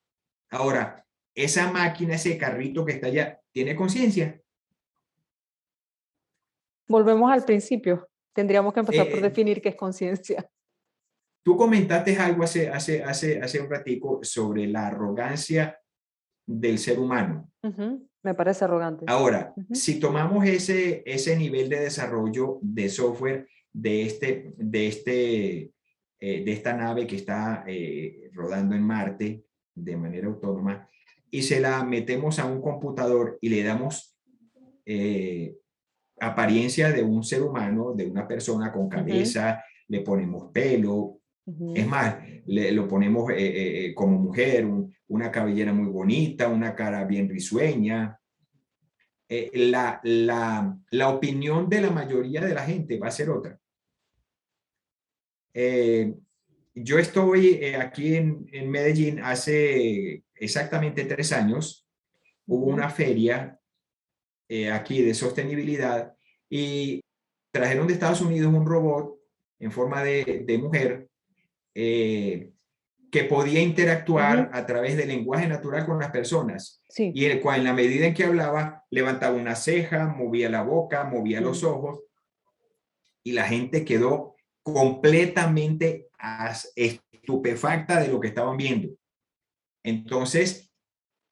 Ahora, esa máquina, ese carrito que está allá, ¿tiene conciencia? Volvemos al principio. Tendríamos que empezar por definir qué es conciencia. Tú comentaste algo hace un ratico sobre la arrogancia del ser humano. Me parece arrogante. Ahora, si tomamos ese nivel de desarrollo de software de esta nave que está rodando en Marte de manera autónoma y se la metemos a un computador y le damos apariencia de un ser humano, de una persona con cabeza, le ponemos pelo, es Ujú, más, lo ponemos como mujer, una cabellera muy bonita, una cara bien risueña. La opinión de la mayoría de la gente va a ser otra. Eh, yo estoy aquí en Medellín hace exactamente 3 años. Hubo ujú, una feria aquí de sostenibilidad y trajeron de Estados Unidos un robot en forma de mujer eh, que podía interactuar ujú. a través del lenguaje natural con las personas. Sí, Y el cual, en la medida en que hablaba, levantaba una ceja, movía la boca, movía los sí. ojos, y la gente quedó completamente estupefacta de lo que estaban viendo. Entonces,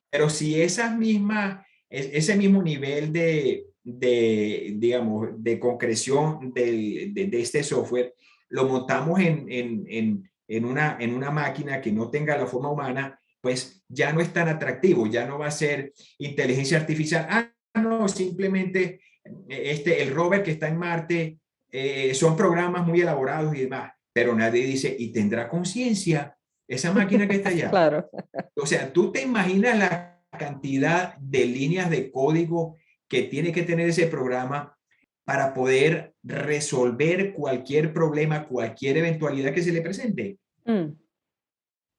pero si esas mismas, ese mismo nivel digamos, de concreción de este software, lo montamos en una máquina que no tenga la forma humana, pues ya no es tan atractivo, ya no va a ser inteligencia artificial. Ah, no, simplemente el rover que está en Marte son programas muy elaborados y demás, pero nadie dice, ¿y tendrá conciencia esa máquina que está allá? Claro. O sea, tú te imaginas la cantidad de líneas de código que tiene que tener ese programa para poder resolver cualquier problema, cualquier eventualidad que se le presente. Mm,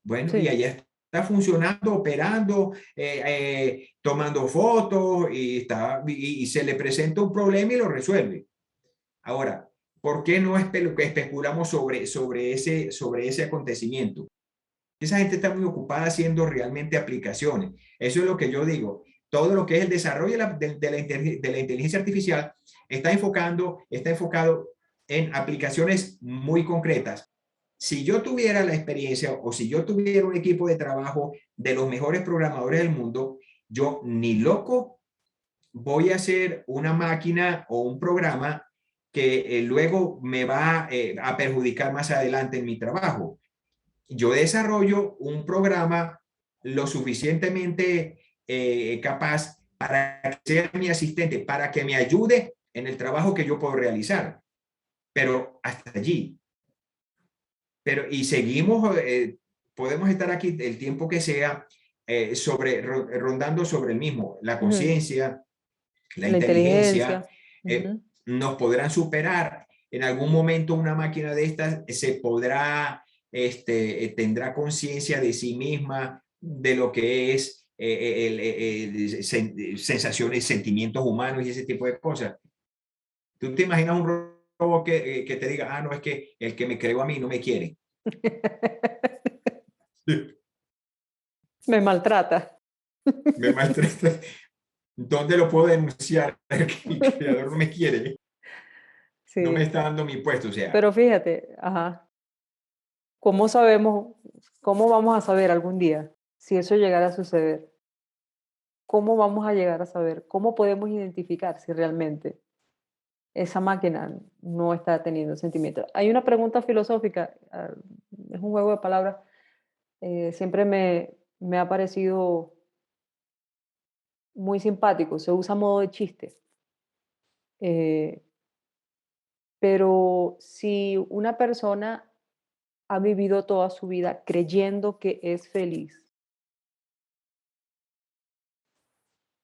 Bueno, y sí. allá está funcionando, operando, tomando fotos y se le presenta un problema y lo resuelve. Ahora, ¿por qué no especulamos sobre ese acontecimiento? Esa gente está muy ocupada haciendo realmente aplicaciones. Eso es lo que yo digo. Todo lo que es el desarrollo de la inteligencia artificial está enfocado en aplicaciones muy concretas. Si yo tuviera la experiencia o si yo tuviera un equipo de trabajo de los mejores programadores del mundo, yo ni loco voy a hacer una máquina o un programa que luego me va a perjudicar más adelante en mi trabajo. Yo desarrollo un programa lo suficientemente capaz para que sea mi asistente, para que me ayude en el trabajo que yo puedo realizar. Pero hasta allí. Y seguimos, podemos estar aquí el tiempo que sea rondando sobre el mismo. La Ujú. conciencia, la La inteligencia, inteligencia. Ujú. nos podrán superar. En algún momento una máquina de estas se podrá, tendrá conciencia de sí misma, de lo que es sensaciones, sentimientos humanos y ese tipo de cosas. ¿Tú te imaginas un robot que te diga, ah, no, es que el que me creó a mí no me quiere? Me maltrata. Me maltrata. ¿Dónde lo puedo denunciar? Que mi creador no me quiere, no me Sí, está dando mi puesto. O sea, pero fíjate, ajá, ¿cómo sabemos, cómo vamos a saber algún día si eso llegara a suceder? ¿Cómo vamos a llegar a saber? ¿Cómo podemos identificar si realmente esa máquina no está teniendo sentimientos? Hay una pregunta filosófica, es un juego de palabras, siempre me ha parecido muy simpático, se usa a modo de chiste. eh, pero si una persona ha vivido toda su vida creyendo que es feliz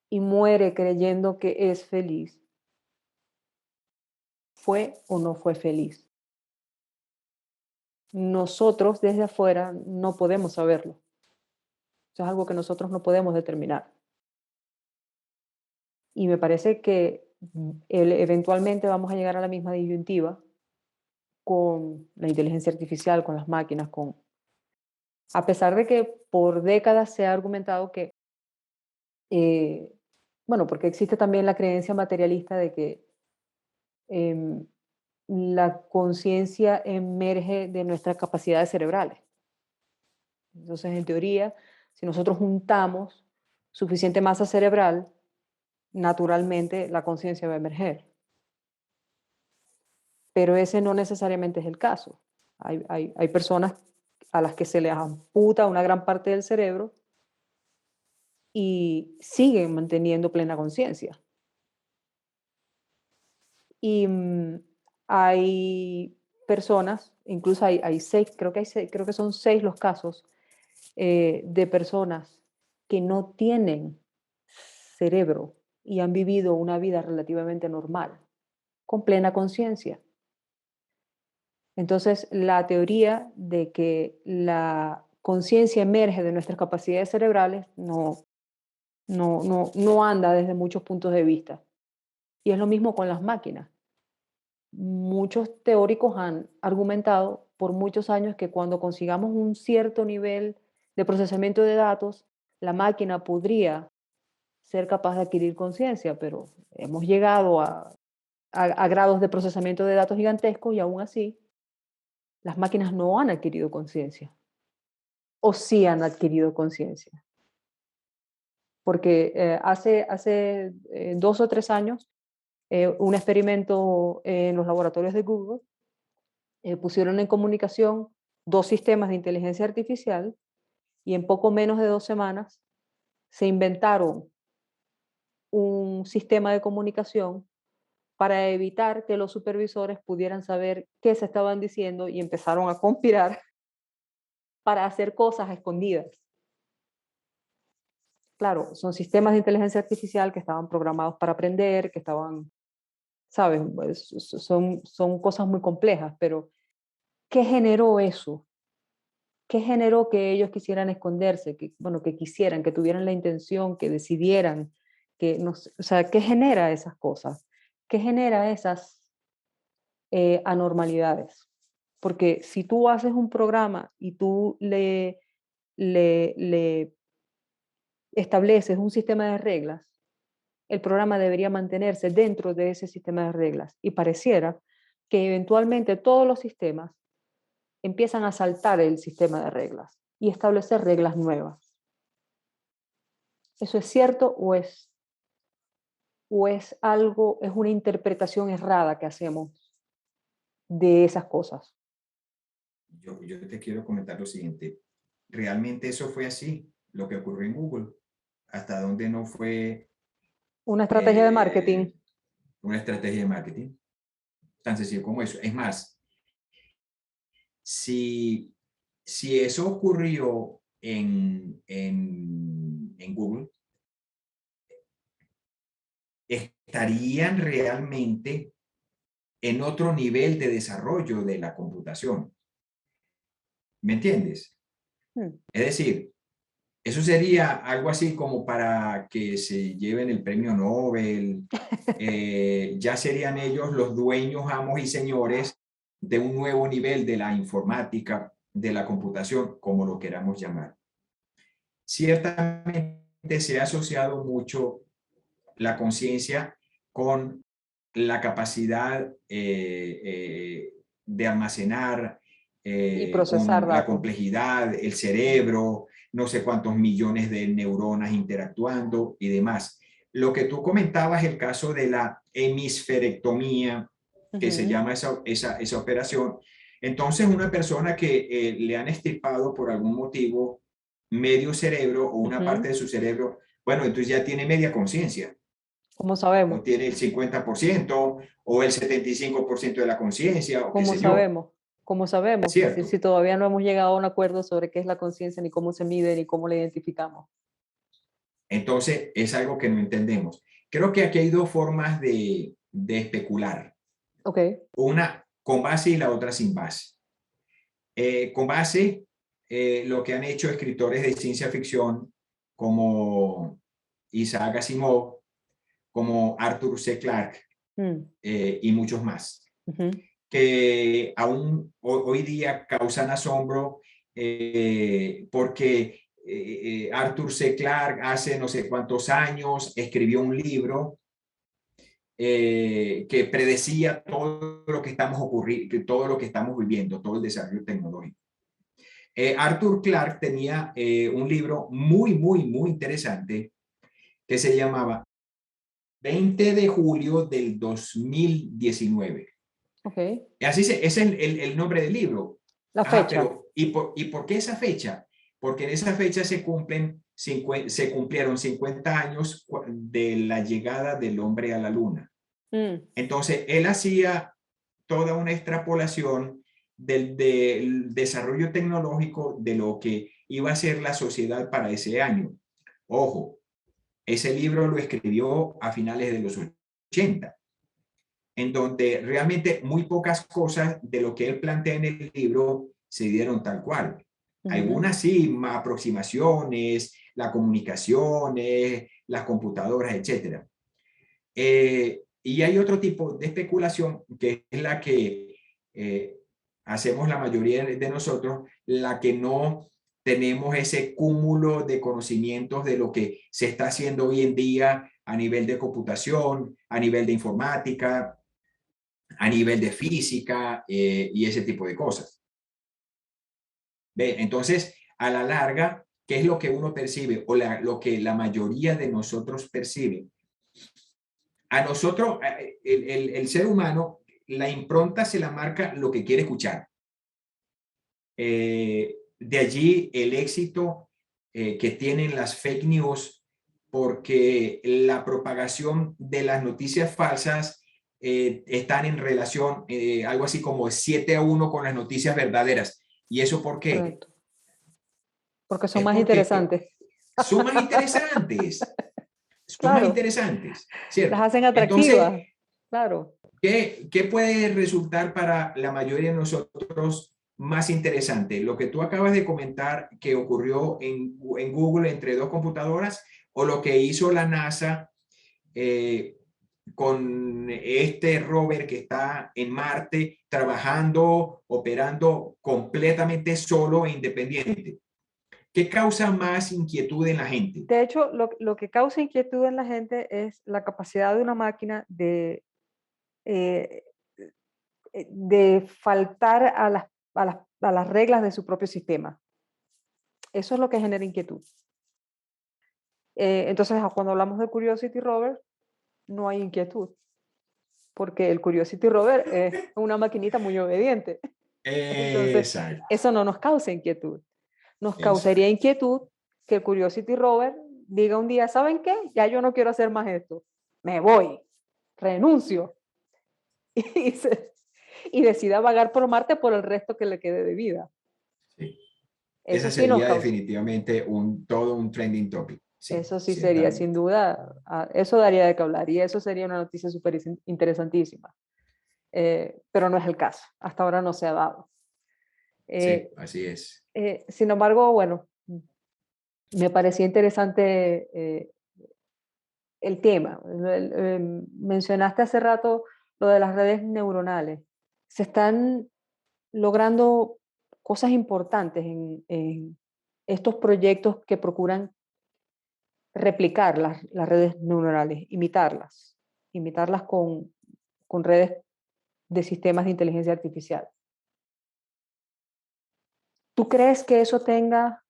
y muere creyendo que es feliz, ¿fue o no fue feliz? Nosotros desde afuera no podemos saberlo. Eso es algo que nosotros no podemos determinar. Y me parece que eventualmente vamos a llegar a la misma disyuntiva con la inteligencia artificial, con las máquinas, a pesar de que por décadas se ha argumentado que, eh, bueno, porque existe también la creencia materialista de que em, la conciencia emerge de nuestras capacidades cerebrales. Entonces, en teoría, si nosotros juntamos suficiente masa cerebral, naturalmente la conciencia va a emerger. Pero ese no necesariamente es el caso. Hay personas a las que se les amputa una gran parte del cerebro y siguen manteniendo plena conciencia. Y hay personas, incluso hay seis, creo que son 6 los casos de personas que no tienen cerebro y han vivido una vida relativamente normal, con plena conciencia. Entonces, la teoría de que la conciencia emerge de nuestras capacidades cerebrales no anda desde muchos puntos de vista. Y es lo mismo con las máquinas. Muchos teóricos han argumentado por muchos años que cuando consigamos un cierto nivel de procesamiento de datos, la máquina podría ser capaz de adquirir conciencia, pero hemos llegado a grados de procesamiento de datos gigantescos y aún así las máquinas no han adquirido conciencia. O sí han adquirido conciencia. Porque hace 2 o 3 años, un experimento en los laboratorios de Google pusieron en comunicación 2 sistemas de inteligencia artificial y en poco menos de 2 semanas se inventaron un sistema de comunicación para evitar que los supervisores pudieran saber qué se estaban diciendo y empezaron a conspirar para hacer cosas escondidas. Claro, son sistemas de inteligencia artificial que estaban programados para aprender, que estaban, ¿sabes? Pues, son cosas muy complejas, pero ¿qué generó eso? ¿Qué generó que ellos quisieran esconderse? Que quisieran, que tuvieran la intención, que decidieran, o sea, ¿qué genera esas cosas? ¿Qué genera esas anormalidades? Porque si tú haces un programa y tú le estableces un sistema de reglas, el programa debería mantenerse dentro de ese sistema de reglas. Y pareciera que eventualmente todos los sistemas empiezan a saltar el sistema de reglas y establecer reglas nuevas. ¿Eso es cierto o es algo, es una interpretación errada que hacemos de esas cosas? Yo te quiero comentar lo siguiente. Realmente eso fue así, lo que ocurrió en Google. Hasta donde no fue Una estrategia de marketing. eh, una estrategia de marketing. Tan sencillo como eso. Es más, si eso ocurrió en Google, estarían realmente en otro nivel de desarrollo de la computación. ¿Me entiendes? Es decir, eso sería algo así como para que se lleven el premio Nobel. Ya serían ellos los dueños, amos y señores de un nuevo nivel de la informática, de la computación, como lo queramos llamar. Ciertamente se ha asociado mucho la conciencia con la capacidad de almacenar, Y procesar con la datos. complejidad, el cerebro, no sé cuántos millones de neuronas interactuando y demás. Lo que tú comentabas, el caso de la hemisferectomía, que se llama esa operación. Entonces, una persona que le han extirpado por algún motivo medio cerebro o una parte de su cerebro, bueno, entonces ya tiene media conciencia. ¿Cómo O sabemos? tiene el 50% o el 75% de la conciencia o qué ¿Cómo sé yo. sabemos? ¿Cómo Es sabemos? Si cierto. todavía no hemos llegado a un acuerdo sobre qué es la conciencia, ni cómo se mide, ni cómo la identificamos. Entonces, es algo que no entendemos. Creo que aquí hay dos formas de especular. Ok. Una con base y la otra sin base. Con base, lo que han hecho escritores de ciencia ficción como Isaac Asimov, como Arthur C. Clarke y muchos más, que aún hoy día causan asombro porque Arthur C. Clarke hace no sé cuántos años escribió un libro que predecía todo lo que estamos todo lo que estamos viviendo, todo el desarrollo tecnológico. Arthur Clarke tenía un libro muy interesante que se llamaba 20 de julio del 2019. Ok. Así es el nombre del libro. La Ajá, fecha. pero ¿y por qué esa fecha? Porque en esa fecha se cumplieron 50 años de la llegada del hombre a la luna. Entonces, él hacía toda una extrapolación del desarrollo tecnológico de lo que iba a ser la sociedad para ese año. Ojo, ese libro lo escribió a finales de los 80, en donde realmente muy pocas cosas de lo que él plantea en el libro se dieron tal cual. Algunas sí, aproximaciones, las comunicaciones, las computadoras, etcétera. Y hay otro tipo de especulación que es la que hacemos la mayoría de nosotros, la que no tenemos ese cúmulo de conocimientos de lo que se está haciendo hoy en día a nivel de computación, a nivel de informática, a nivel de física y ese tipo de cosas. ¿Ve? Entonces, a la larga, ¿qué es lo que uno percibe o lo que la mayoría de nosotros percibe? A nosotros, el ser humano, la impronta se la marca lo que quiere escuchar. De allí el éxito que tienen las fake news, porque la propagación de las noticias falsas están en relación, algo así como 7-1 con las noticias verdaderas. ¿Y eso por qué? Correcto. Porque son Es más porque interesantes. son más interesantes. Son más Claro, interesantes, las ¿cierto? hacen atractivas. Entonces, Claro. ¿qué puede resultar para la mayoría de nosotros más interesante? Lo que tú acabas de comentar que ocurrió en Google entre dos computadoras, o lo que hizo la NASA eh, con este rover que está en Marte trabajando, operando completamente solo e independiente. ¿Qué causa más inquietud en la gente? De hecho, lo que causa inquietud en la gente es la capacidad de una máquina eh, de faltar a las reglas de su propio sistema. Eso es lo que genera inquietud. Entonces, cuando hablamos de Curiosity Rover, no hay inquietud, porque el Curiosity Rover es una maquinita muy obediente. Entonces, Exacto, eso no nos causa inquietud. Nos causaría exacto. inquietud que el Curiosity Rover diga un día, ¿saben qué? Ya yo no quiero hacer más esto. Me voy, renuncio. Y, y decida vagar por Marte por el resto que le quede de vida. Sí. Eso Ese sí nos sería causa. definitivamente todo un trending topic. Sí, Eso sí sería, sin ciertamente. duda, eso daría de qué hablar y eso sería una noticia súper interesantísima. Pero no es el caso, hasta ahora no se ha dado. Sí, Eh, así es. Sin embargo, bueno, me parecía interesante el tema. Mencionaste hace rato lo de las redes neuronales. Se están logrando cosas importantes en estos proyectos que procuran replicar las redes neuronales, imitarlas con redes de sistemas de inteligencia artificial. ¿Tú crees que eso tenga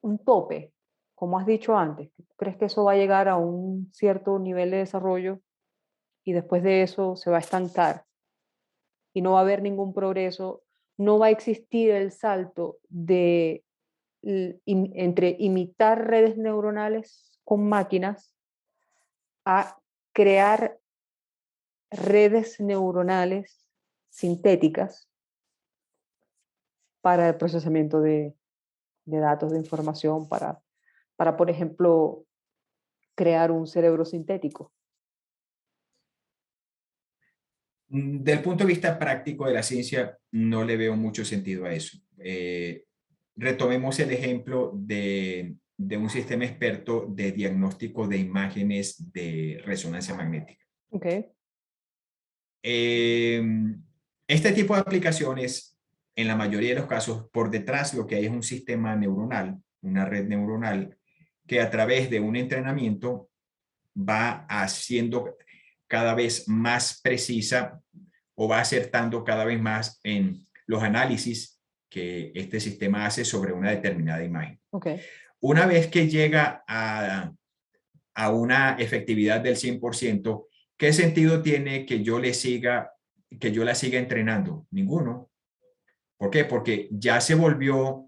un tope, como has dicho antes? ¿Tú crees que eso va a llegar a un cierto nivel de desarrollo y después de eso se va a estancar y no va a haber ningún progreso? No va a existir el salto entre imitar redes neuronales con máquinas a crear redes neuronales sintéticas para el procesamiento de datos, de información, por ejemplo, crear un cerebro sintético. Del punto de vista práctico de la ciencia, no le veo mucho sentido a eso. Retomemos el ejemplo de un sistema experto de diagnóstico de imágenes de resonancia magnética. Okay. Eh, este tipo de aplicaciones, en la mayoría de los casos, por detrás lo que hay es un sistema neuronal, una red neuronal, que a través de un entrenamiento va haciendo cada vez más precisa o va acertando cada vez más en los análisis que este sistema hace sobre una determinada imagen. Okay. Una vez que llega a una efectividad del 100%, ¿qué sentido tiene que yo la siga entrenando? Ninguno. ¿Por qué? Porque ya se volvió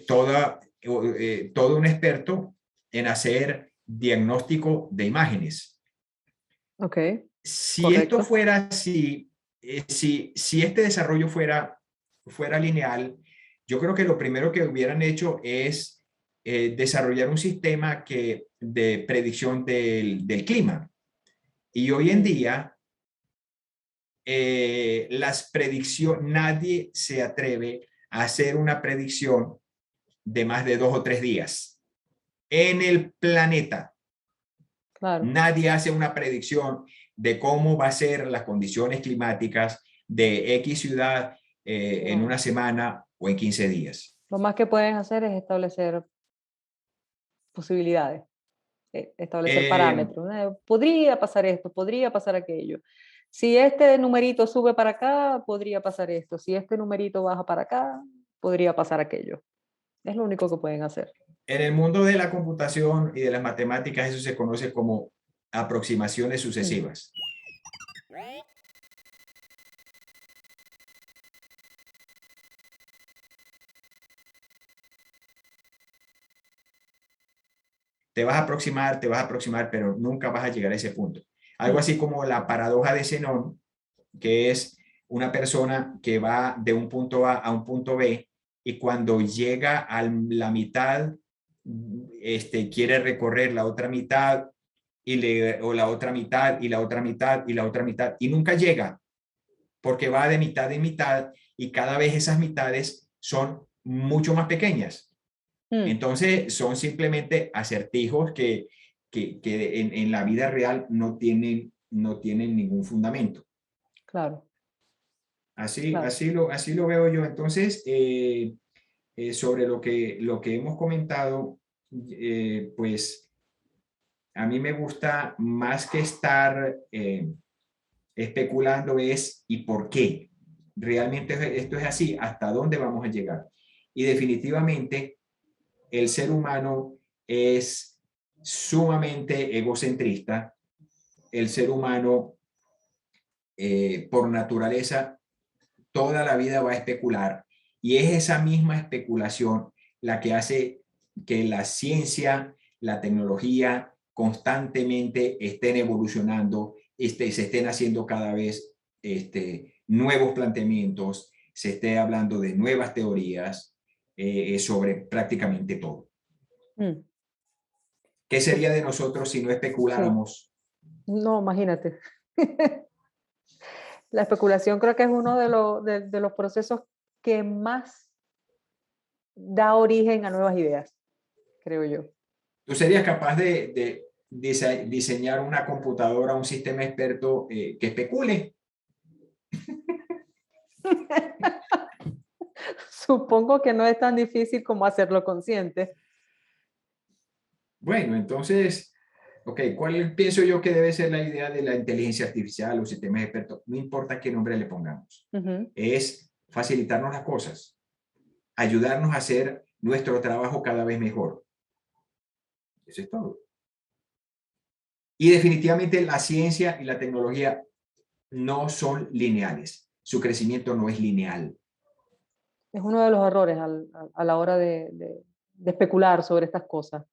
todo un experto en hacer diagnóstico de imágenes. Okay. Si esto Correcto. fuera así, si este desarrollo fuera lineal, yo creo que lo primero que hubieran hecho es desarrollar un sistema de predicción del clima. Y hoy en Mm, día, las predicciones, nadie se atreve a hacer una predicción de más de 2 o 3 días en el planeta. claro. Nadie hace una predicción de cómo va a ser las condiciones climáticas de X ciudad en No. una semana o en 15 días. Lo más que pueden hacer es establecer posibilidades, establecer Eh, parámetros. Podría pasar esto, podría pasar aquello. Si este numerito sube para acá, podría pasar esto. Si este numerito baja para acá, podría pasar aquello. Es lo único que pueden hacer. en el mundo de la computación y de las matemáticas, eso se conoce como aproximaciones Mm, sucesivas. Te vas a aproximar, pero nunca vas a llegar a ese punto. Algo mm, así como la paradoja de Zenón, que es una persona que va de un punto A a un punto B y cuando llega a la mitad, quiere recorrer la otra mitad o la otra mitad y la otra mitad y la otra mitad y nunca llega porque va de mitad en mitad y cada vez esas mitades son mucho más pequeñas. mm, Entonces son simplemente acertijos que en la vida real no tienen ningún fundamento. claro, claro. Así lo veo yo. Entonces, sobre lo que hemos comentado, pues a mí me gusta más que estar especulando es ¿y por qué? ¿Realmente esto es así? ¿Hasta dónde vamos a llegar? Y definitivamente el ser humano es sumamente egocentrista. El ser humano, por naturaleza, toda la vida va a especular y es esa misma especulación la que hace que la ciencia, la tecnología constantemente estén evolucionando, se estén haciendo cada vez nuevos planteamientos, se esté hablando de nuevas teorías sobre prácticamente todo. Mm, ¿Qué tú- sería de nosotros si no sí, especuláramos? no, imagínate. La especulación creo que es uno de los procesos que más da origen a nuevas ideas, creo yo. ¿Tú serías capaz de diseñar una computadora, un sistema experto que especule? Supongo que no es tan difícil como hacerlo consciente. Bueno, entonces, ok, ¿cuál pienso yo que debe ser la idea de la inteligencia artificial o sistemas expertos? No importa qué nombre le pongamos. Ujú, Es facilitarnos las cosas, ayudarnos a hacer nuestro trabajo cada vez mejor. Eso es todo. Y definitivamente la ciencia y la tecnología no son lineales. Su crecimiento no es lineal. es uno de los errores a la hora de especular sobre estas cosas.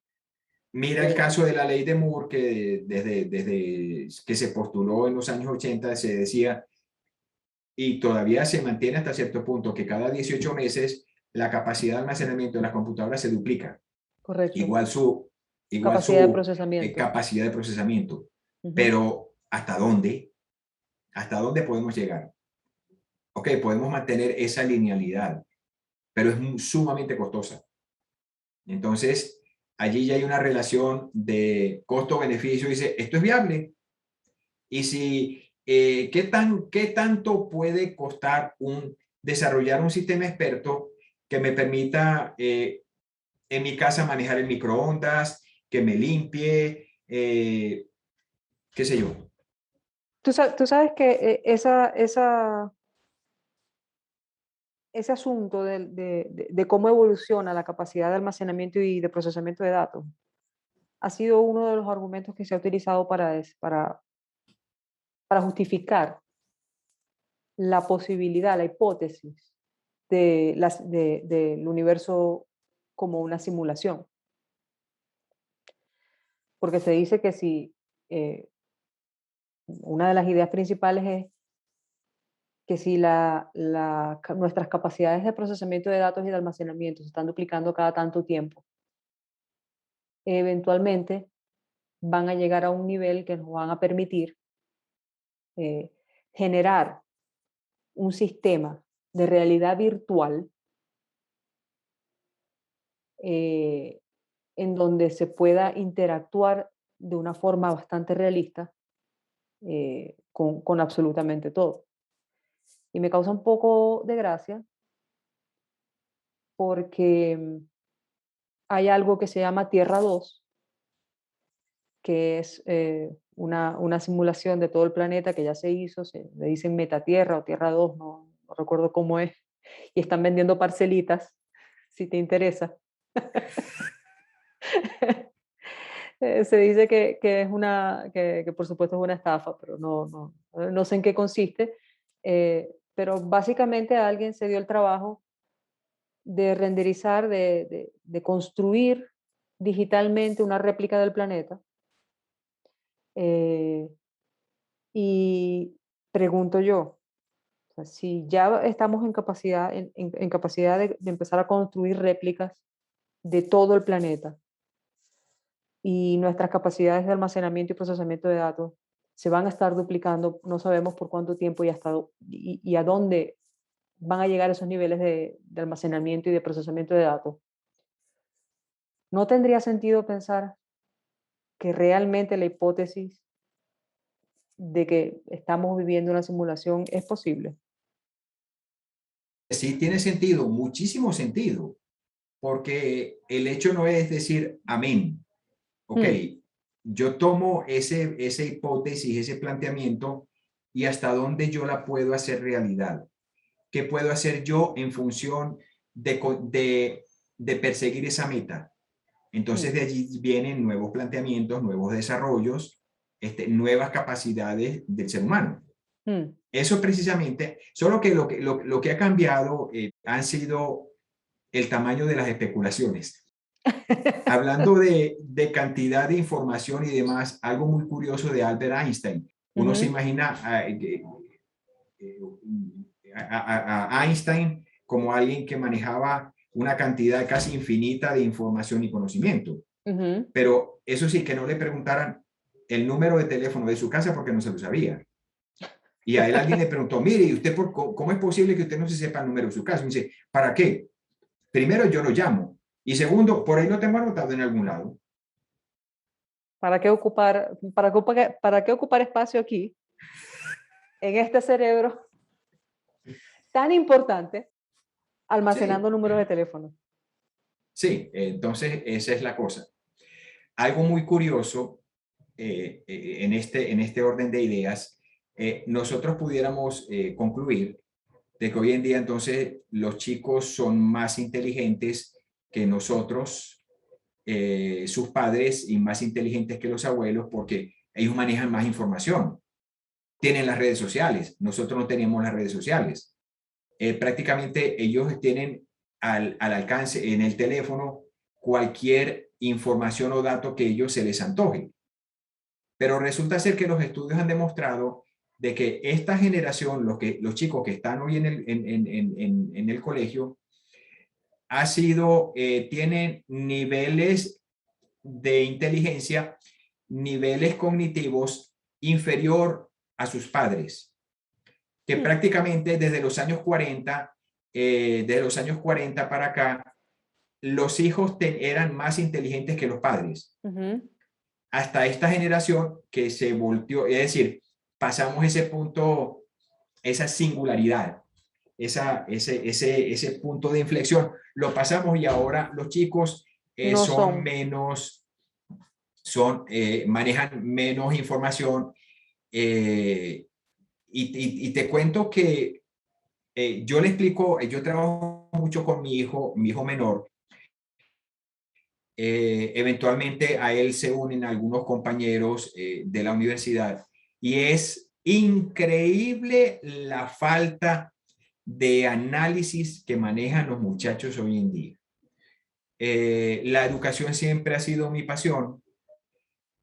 Mira el Eh, caso de la ley de Moore, que desde que se postuló en los años 80 se decía, y todavía se mantiene hasta cierto punto, que cada 18 meses la capacidad de almacenamiento de las computadoras se duplica, correcto. igual su, Su igual capacidad de su procesamiento. capacidad de procesamiento. Ujú, Pero ¿hasta dónde? ¿Hasta dónde podemos llegar? Ok, podemos mantener esa linealidad, pero es sumamente costosa. Entonces, allí ya hay una relación de costo-beneficio. Dice, ¿esto es viable? Y si, ¿qué tanto puede costar desarrollar un sistema experto que me permita en mi casa manejar el microondas, que me limpie, qué sé yo? tú sabes que ese asunto de cómo evoluciona la capacidad de almacenamiento y de procesamiento de datos ha sido uno de los argumentos que se ha utilizado para justificar la posibilidad, la hipótesis del universo como una simulación. Porque se dice que si eh, una de las ideas principales es que si nuestras capacidades de procesamiento de datos y de almacenamiento se están duplicando cada tanto tiempo, eventualmente van a llegar a un nivel que nos van a permitir eh, generar un sistema de realidad virtual eh, en donde se pueda interactuar de una forma bastante realista con absolutamente todo. Y me causa un poco de gracia porque hay algo que se llama Tierra 2, que es una simulación de todo el planeta que ya se hizo, le dicen Metatierra o Tierra 2, no recuerdo cómo es, y están vendiendo parcelitas, si te interesa. Se dice que es que por supuesto es una estafa, pero no sé en qué consiste. Pero básicamente alguien se dio el trabajo de renderizar, de construir digitalmente una réplica del planeta. eh, y pregunto yo, o sea, si ya estamos en capacidad, en capacidad de empezar a construir réplicas de todo el planeta, y nuestras capacidades de almacenamiento y procesamiento de datos se van a estar duplicando, no sabemos por cuánto tiempo y a dónde van a llegar esos niveles de almacenamiento y de procesamiento de datos. ¿No tendría sentido pensar que realmente la hipótesis de que estamos viviendo una simulación es posible? Sí, tiene sentido, muchísimo sentido, porque el hecho no es decir amén. Ok, Hmm, yo tomo esa hipótesis, ese planteamiento y hasta dónde yo la puedo hacer realidad. ¿Qué puedo hacer yo en función de perseguir esa meta? Entonces hmm, de allí vienen nuevos planteamientos, nuevos desarrollos, nuevas capacidades del ser humano. hmm. Eso precisamente, solo que lo que ha cambiado han sido el tamaño de las especulaciones. Hablando de cantidad de información y demás, algo muy curioso de Albert Einstein. Uno se Ujú, imagina a Einstein como alguien que manejaba una cantidad casi infinita de información y conocimiento. ujú. Pero eso sí, que no le preguntaran el número de teléfono de su casa porque no se lo sabía. Y a él alguien le preguntó, mire, ¿y usted cómo es posible que usted no se sepa el número de su casa? Y dice, ¿para qué? Primero, yo lo llamo. Y segundo, por ahí lo tengo anotado en algún lado. Para qué ocupar espacio aquí, en este cerebro tan importante, Sí, almacenando números de teléfono? sí. Entonces, esa es la cosa. Algo muy curioso en este orden de ideas, nosotros pudiéramos concluir de que hoy en día entonces los chicos son más inteligentes que nosotros, sus padres, y más inteligentes que los abuelos porque ellos manejan más información. Tienen las redes sociales, nosotros no teníamos las redes sociales. Prácticamente ellos tienen al alcance en el teléfono cualquier información o dato que ellos se les antoje. Pero resulta ser que los estudios han demostrado de que esta generación, los chicos que están hoy en el colegio, tienen niveles de inteligencia, niveles cognitivos inferior a sus padres, que Hmm, prácticamente desde los años 40 para acá, los hijos eran más inteligentes que los padres. ujú. Hasta esta generación que se volteó, es decir, pasamos ese punto, esa singularidad, ese punto de inflexión, lo pasamos y ahora los chicos No son son. menos, manejan menos información. Y te cuento que yo le explico, yo trabajo mucho con mi hijo menor. Eventualmente a él se unen algunos compañeros de la universidad y es increíble la falta de análisis que manejan los muchachos hoy en día. La educación siempre ha sido mi pasión.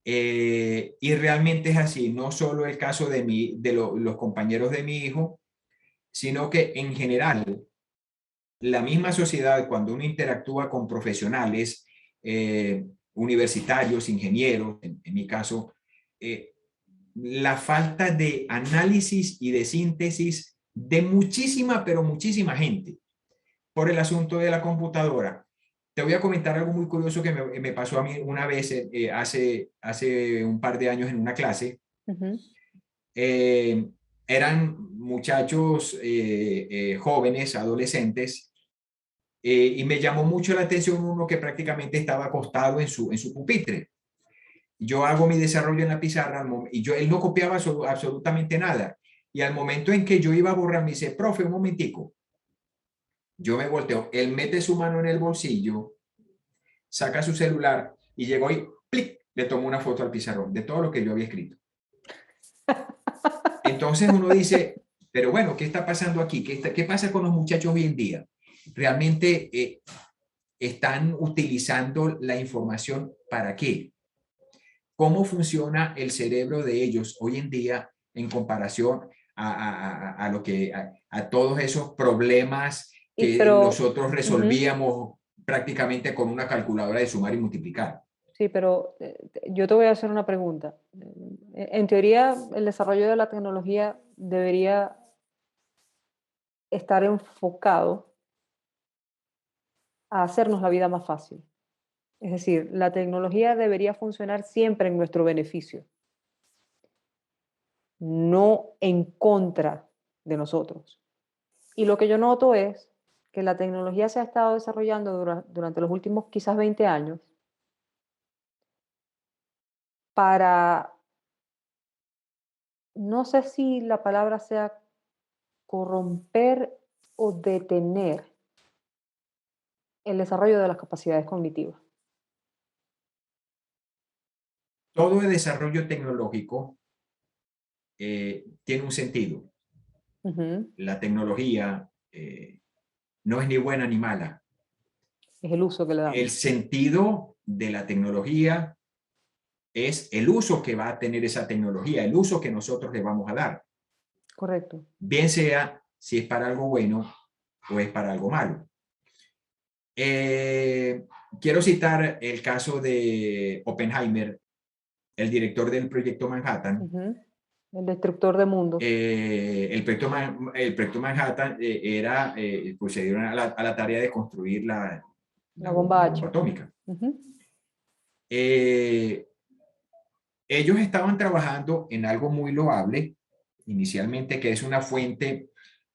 Y realmente es así, no solo el caso los compañeros de mi hijo, sino que en general, la misma sociedad, cuando uno interactúa con profesionales, universitarios, ingenieros, en mi caso, eh, la falta de análisis y de síntesis de muchísima, pero muchísima gente por el asunto de la computadora. Te voy a comentar algo muy curioso que me pasó a mí una vez hace un par de años en una clase. Ujú. Eh, Eran muchachos jóvenes, adolescentes, y me llamó mucho la atención uno que prácticamente estaba acostado en su pupitre. Yo hago mi desarrollo en la pizarra y él no copiaba absolutamente nada. Y al momento en que yo iba a borrar, me dice, profe, un momentico. Yo me volteo, él mete su mano en el bolsillo, saca su celular y llegó y ¡plic! Le tomó una foto al pizarrón de todo lo que yo había escrito. Entonces uno dice, pero bueno, ¿qué está pasando aquí? ¿Qué pasa con los muchachos hoy en día? ¿Realmente están utilizando la información para qué? ¿Cómo funciona el cerebro de ellos hoy en día en comparación a lo que a todos esos problemas que Pero, nosotros ujú, resolvíamos prácticamente con una calculadora de sumar y multiplicar? sí, pero yo te voy a hacer una pregunta. En teoría, el desarrollo de la tecnología debería estar enfocado a hacernos la vida más fácil. Es decir, la tecnología debería funcionar siempre en nuestro beneficio, no en contra de nosotros. Y lo que yo noto es que la tecnología se ha estado desarrollando durante los últimos quizás 20 años para, no sé si la palabra sea corromper o detener el desarrollo de las capacidades cognitivas. Todo el desarrollo tecnológico tiene un sentido. Ujú. La tecnología no es ni buena ni mala. Es el uso que le El damos. sentido de la tecnología es el uso que va a tener esa tecnología, el uso que nosotros le vamos a dar, Correcto. bien sea si es para algo bueno o es para algo malo. Eh, Quiero citar el caso de Oppenheimer, el director del proyecto Manhattan. Ujú. El destructor de mundos, El proyecto Manhattan pues se dieron a la tarea de construir la bomba la bomba H. atómica. Ujú. Eh, Ellos estaban trabajando en algo muy loable, inicialmente, que es una fuente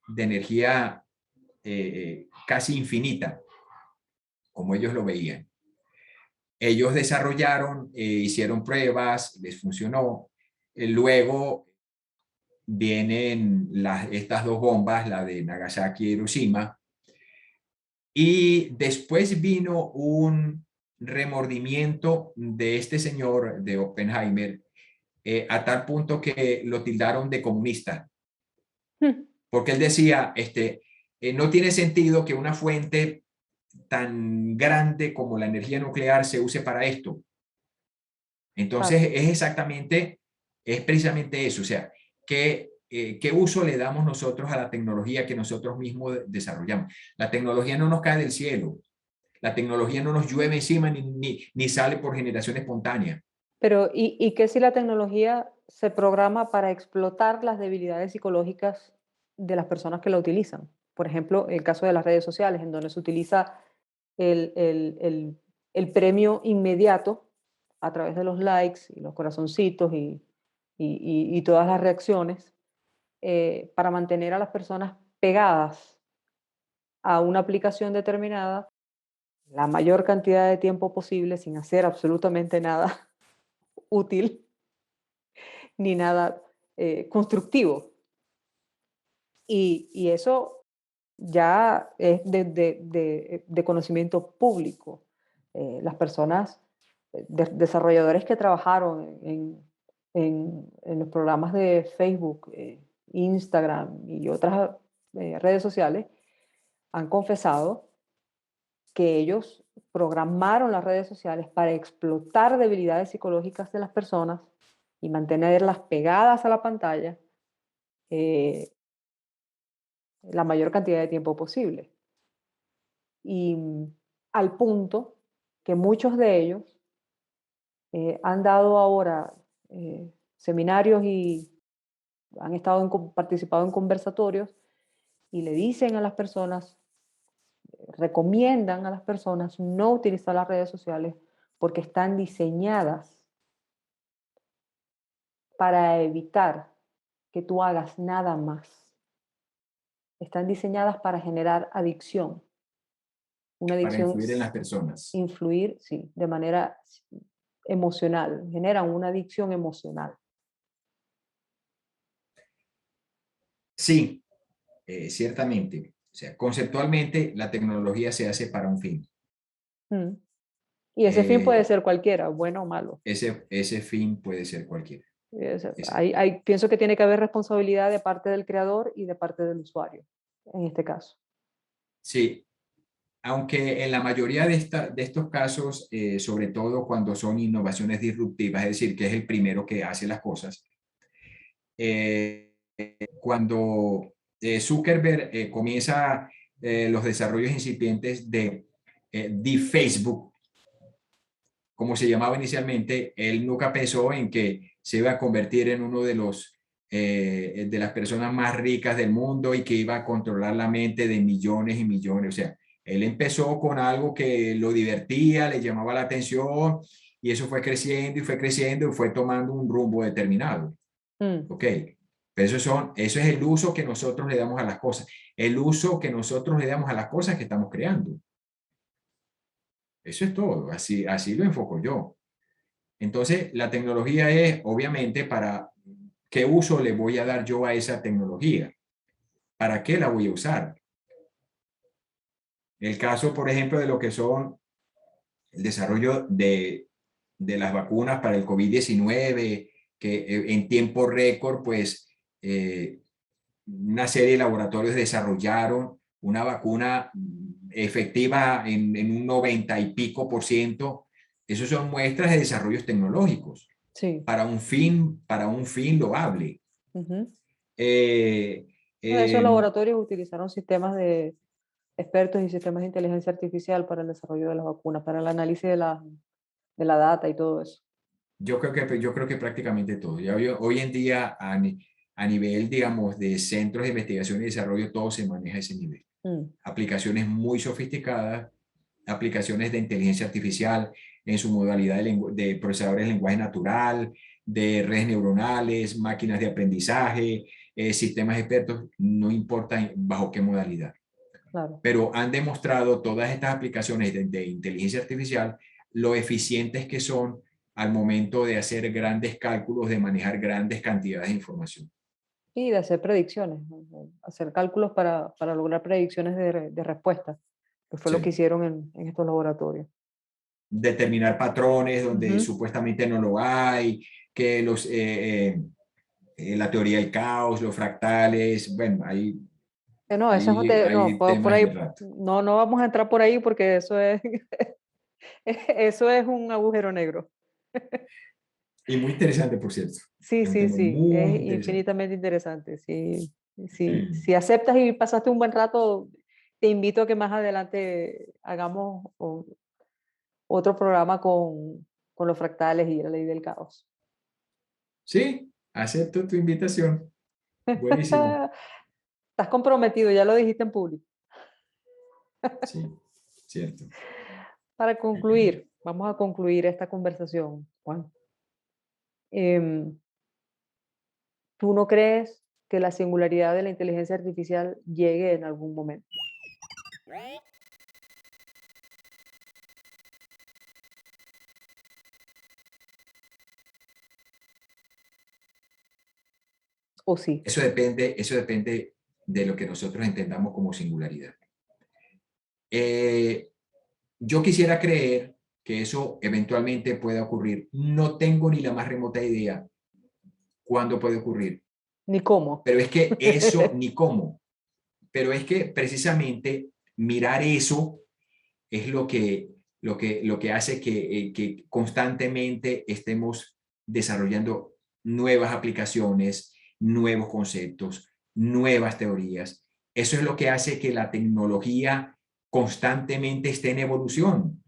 de energía casi infinita, como ellos lo veían. Ellos desarrollaron, hicieron pruebas, les funcionó. Luego vienen estas dos bombas, la de Nagasaki y Hiroshima, y después vino un remordimiento de este señor, de Oppenheimer, a tal punto que lo tildaron de comunista, Mm. porque él decía, no tiene sentido que una fuente tan grande como la energía nuclear se use para esto. Entonces, Exacto. es precisamente eso, o sea, ¿qué uso le damos nosotros a la tecnología que nosotros mismos desarrollamos? La tecnología no nos cae del cielo, la tecnología no nos llueve encima ni sale por generación espontánea. Pero, ¿y qué si la tecnología se programa para explotar las debilidades psicológicas de las personas que la utilizan? Por ejemplo, el caso de las redes sociales, en donde se utiliza el, el, el, el premio inmediato a través de los likes y los corazoncitos y todas las reacciones para mantener a las personas pegadas a una aplicación determinada la mayor cantidad de tiempo posible sin hacer absolutamente nada útil ni nada constructivo. Y eso ya es de conocimiento público. Las personas, desarrolladores que trabajaron en los programas de Facebook, Instagram y otras redes sociales, han confesado que ellos programaron las redes sociales para explotar debilidades psicológicas de las personas y mantenerlas pegadas a la pantalla eh, la mayor cantidad de tiempo posible. Y al punto que muchos de ellos han dado ahora seminarios y han estado participado en conversatorios y le dicen a las personas, recomiendan a las personas no utilizar las redes sociales porque están diseñadas para evitar que tú hagas nada más. Están diseñadas para generar adicción. Una para adicción, influir en las personas. influir, sí, de manera emocional, generan una adicción emocional. Sí, ciertamente. O sea, conceptualmente la tecnología se hace para un fin. Mm. Y ese fin puede Eh, ser cualquiera, bueno o malo. ese fin puede ser cualquiera. Exacto. Pienso que tiene que haber responsabilidad de parte del creador y de parte del usuario, en este caso. Sí, aunque en la mayoría de estos casos, sobre todo cuando son innovaciones disruptivas, es decir, que es el primero que hace las cosas, eh, cuando Zuckerberg comienza los desarrollos incipientes de Facebook, como se llamaba inicialmente, él nunca pensó en que se iba a convertir en uno de las personas más ricas del mundo y que iba a controlar la mente de millones y millones. O sea, él empezó con algo que lo divertía, le llamaba la atención y eso fue creciendo y fue tomando un rumbo determinado. Mm. ¿Ok? Pero eso es el uso que nosotros le damos a las cosas, el uso que nosotros le damos a las cosas que estamos creando. Eso es todo, así lo enfoco yo. Entonces, la tecnología es, obviamente, para qué uso le voy a dar yo a esa tecnología, para qué la voy a usar. El caso, por ejemplo, de lo que son el desarrollo de las vacunas para el COVID-19, que en tiempo récord, pues, una serie de laboratorios desarrollaron una vacuna efectiva en un 90 y pico por ciento. Esos son muestras de desarrollos tecnológicos Sí. para un fin loable. Ujú. Eh, Esos eh, laboratorios utilizaron sistemas de expertos y sistemas de inteligencia artificial para el desarrollo de las vacunas, para el análisis de la data y todo eso. yo creo que prácticamente todo. Ya hoy en día, a nivel, digamos, de centros de investigación y desarrollo, todo se maneja a ese nivel. Mm. Aplicaciones muy sofisticadas, aplicaciones de inteligencia artificial en su modalidad de procesadores de lenguaje natural, de redes neuronales, máquinas de aprendizaje, sistemas expertos, no importa bajo qué modalidad. Claro. Pero han demostrado todas estas aplicaciones de inteligencia artificial lo eficientes que son al momento de hacer grandes cálculos, de manejar grandes cantidades de información. Y de hacer predicciones, ¿no? Hacer cálculos para lograr predicciones de respuesta, que fue lo que Sí. hicieron en estos laboratorios. Determinar patrones donde Ujú. supuestamente no lo hay, que la teoría del caos, los fractales, bueno, No, eso es no, hay por temas de ahí, rato. no, no vamos a entrar por ahí porque eso es, eso es un agujero negro. Y muy interesante, por cierto. Sí, Es un sí, tema sí, muy es interesante. infinitamente interesante. Sí, sí, si aceptas y pasaste un buen rato, te invito a que más adelante hagamos otro programa con los fractales y la ley del caos. Sí, acepto tu invitación. Buenísimo. Estás comprometido, ya lo dijiste en público. Sí, cierto. Para concluir, vamos a concluir esta conversación, Juan. Em, ¿Tú no crees que la singularidad de la inteligencia artificial llegue en algún momento? ¿O sí? Eso depende de lo que nosotros entendamos como singularidad. Eh, yo quisiera creer que eso eventualmente pueda ocurrir. No tengo ni la más remota idea cuándo puede ocurrir, Ni cómo. pero es que eso, ni cómo, pero es que precisamente mirar eso es lo que lo que hace que constantemente estemos desarrollando nuevas aplicaciones, nuevos conceptos, nuevas teorías. Eso es lo que hace que la tecnología constantemente esté en evolución.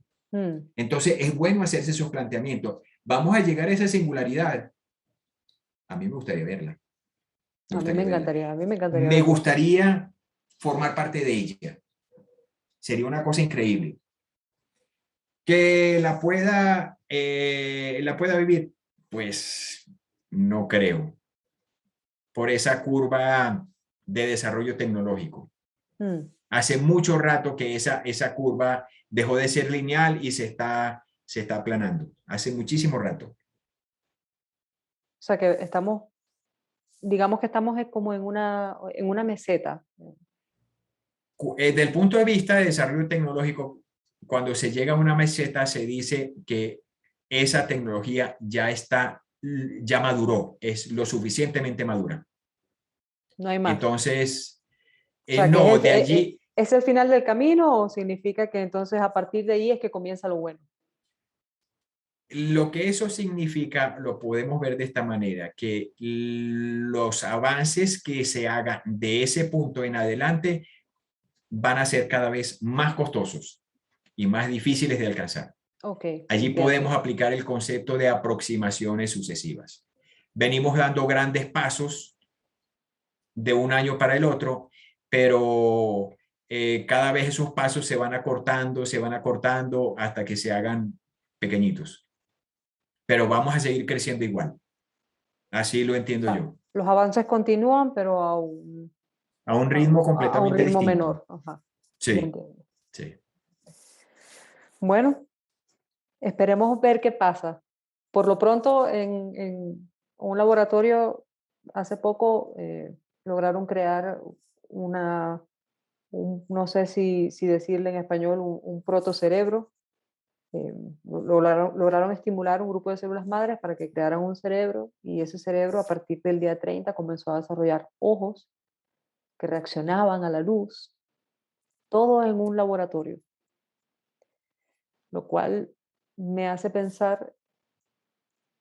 Entonces, es bueno hacerse esos planteamientos. ¿Vamos a llegar a esa singularidad? A mí me gustaría verla. A mí me encantaría, a mí me encantaría Me verla. gustaría formar parte de ella. Sería una cosa increíble. Que la pueda vivir, pues no creo, por esa curva de desarrollo tecnológico. Hace mucho rato que esa curva dejó de ser lineal y se está aplanando. Hace muchísimo rato. O sea que estamos, digamos que estamos como en una meseta. Desde el punto de vista de desarrollo tecnológico, cuando se llega a una meseta, se dice que esa tecnología ya maduró, es lo suficientemente madura. No hay más. Entonces, O sea, que no, de allí, ¿es el final del camino o significa que entonces a partir de ahí es que comienza lo bueno? lo que eso significa lo podemos ver de esta manera, que los avances que se hagan de ese punto en adelante van a ser cada vez más costosos y más difíciles de alcanzar. Ok, Allí entiendo. podemos aplicar el concepto de aproximaciones sucesivas. Venimos dando grandes pasos de un año para el otro, pero cada vez esos pasos se van acortando hasta que se hagan pequeñitos. Pero vamos a seguir creciendo igual. Así lo O entiendo sea, yo. los avances continúan, pero A un ritmo a un completamente ritmo distinto. menor. Ajá, ya Sí, entiendo. sí. Bueno, esperemos ver qué pasa. Por lo pronto, en un laboratorio, hace poco lograron crear una, no sé si decirle en español, un protocerebro. Lograron estimular un grupo de células madres para que crearan un cerebro y ese cerebro a partir del día 30 comenzó a desarrollar ojos que reaccionaban a la luz, todo en un laboratorio, lo cual me hace pensar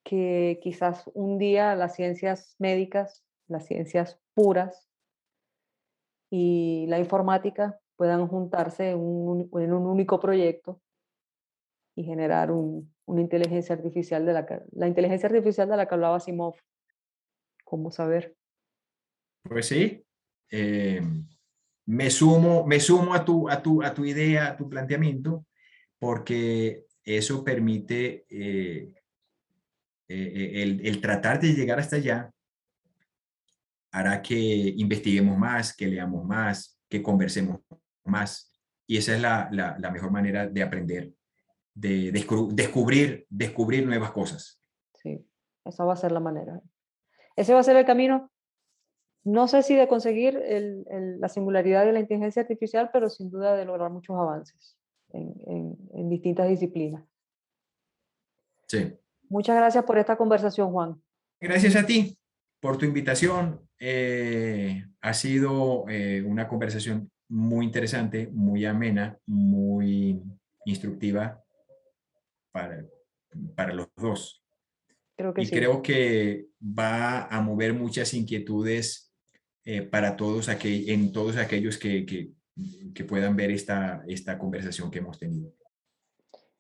que quizás un día las ciencias médicas, las ciencias puras y la informática puedan juntarse en un único proyecto y generar una inteligencia artificial la inteligencia artificial de la que hablaba Asimov. ¿Cómo saber? Pues sí. Eh, me sumo a tu idea, a tu planteamiento, porque eso permite el tratar de llegar hasta allá hará que investiguemos más, que leamos más, que conversemos más. Y esa es la mejor manera de aprender, de descubrir nuevas cosas. Sí, esa va a ser la manera. Ese va a ser el camino, no sé si de conseguir la singularidad de la inteligencia artificial, pero sin duda de lograr muchos avances en distintas disciplinas. Sí. Muchas gracias por esta conversación, Juan. Gracias a ti por tu invitación. Ha sido una conversación muy interesante, muy amena, muy instructiva para, para los dos. Creo que Y sí. creo que va a mover muchas inquietudes para en todos aquellos que puedan ver esta conversación que hemos tenido.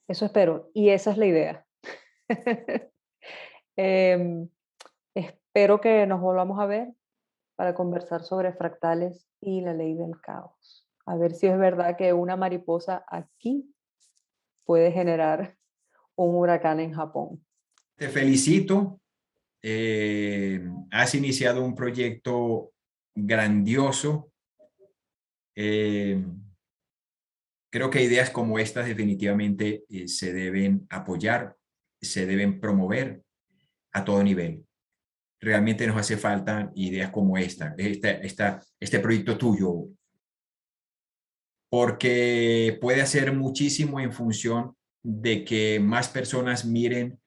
Eso espero. Y esa es la idea. Em, espero que nos volvamos a ver para conversar sobre fractales y la ley del caos. A ver si es verdad que una mariposa aquí puede generar un huracán en Japón. Te felicito. Has iniciado un proyecto grandioso. Eh, Creo que ideas como estas definitivamente se deben apoyar, se deben promover a todo nivel. Realmente nos hace falta ideas como este proyecto tuyo, porque puede hacer muchísimo en función de que más personas miren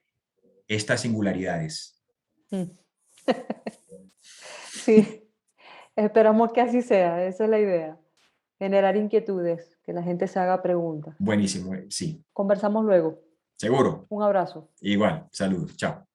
estas singularidades. Mm. Sí, esperamos que así sea, esa es la idea. generar inquietudes, que la gente se haga preguntas. Buenísimo, sí, Conversamos luego. seguro. Un abrazo. Igual, saludos, chao.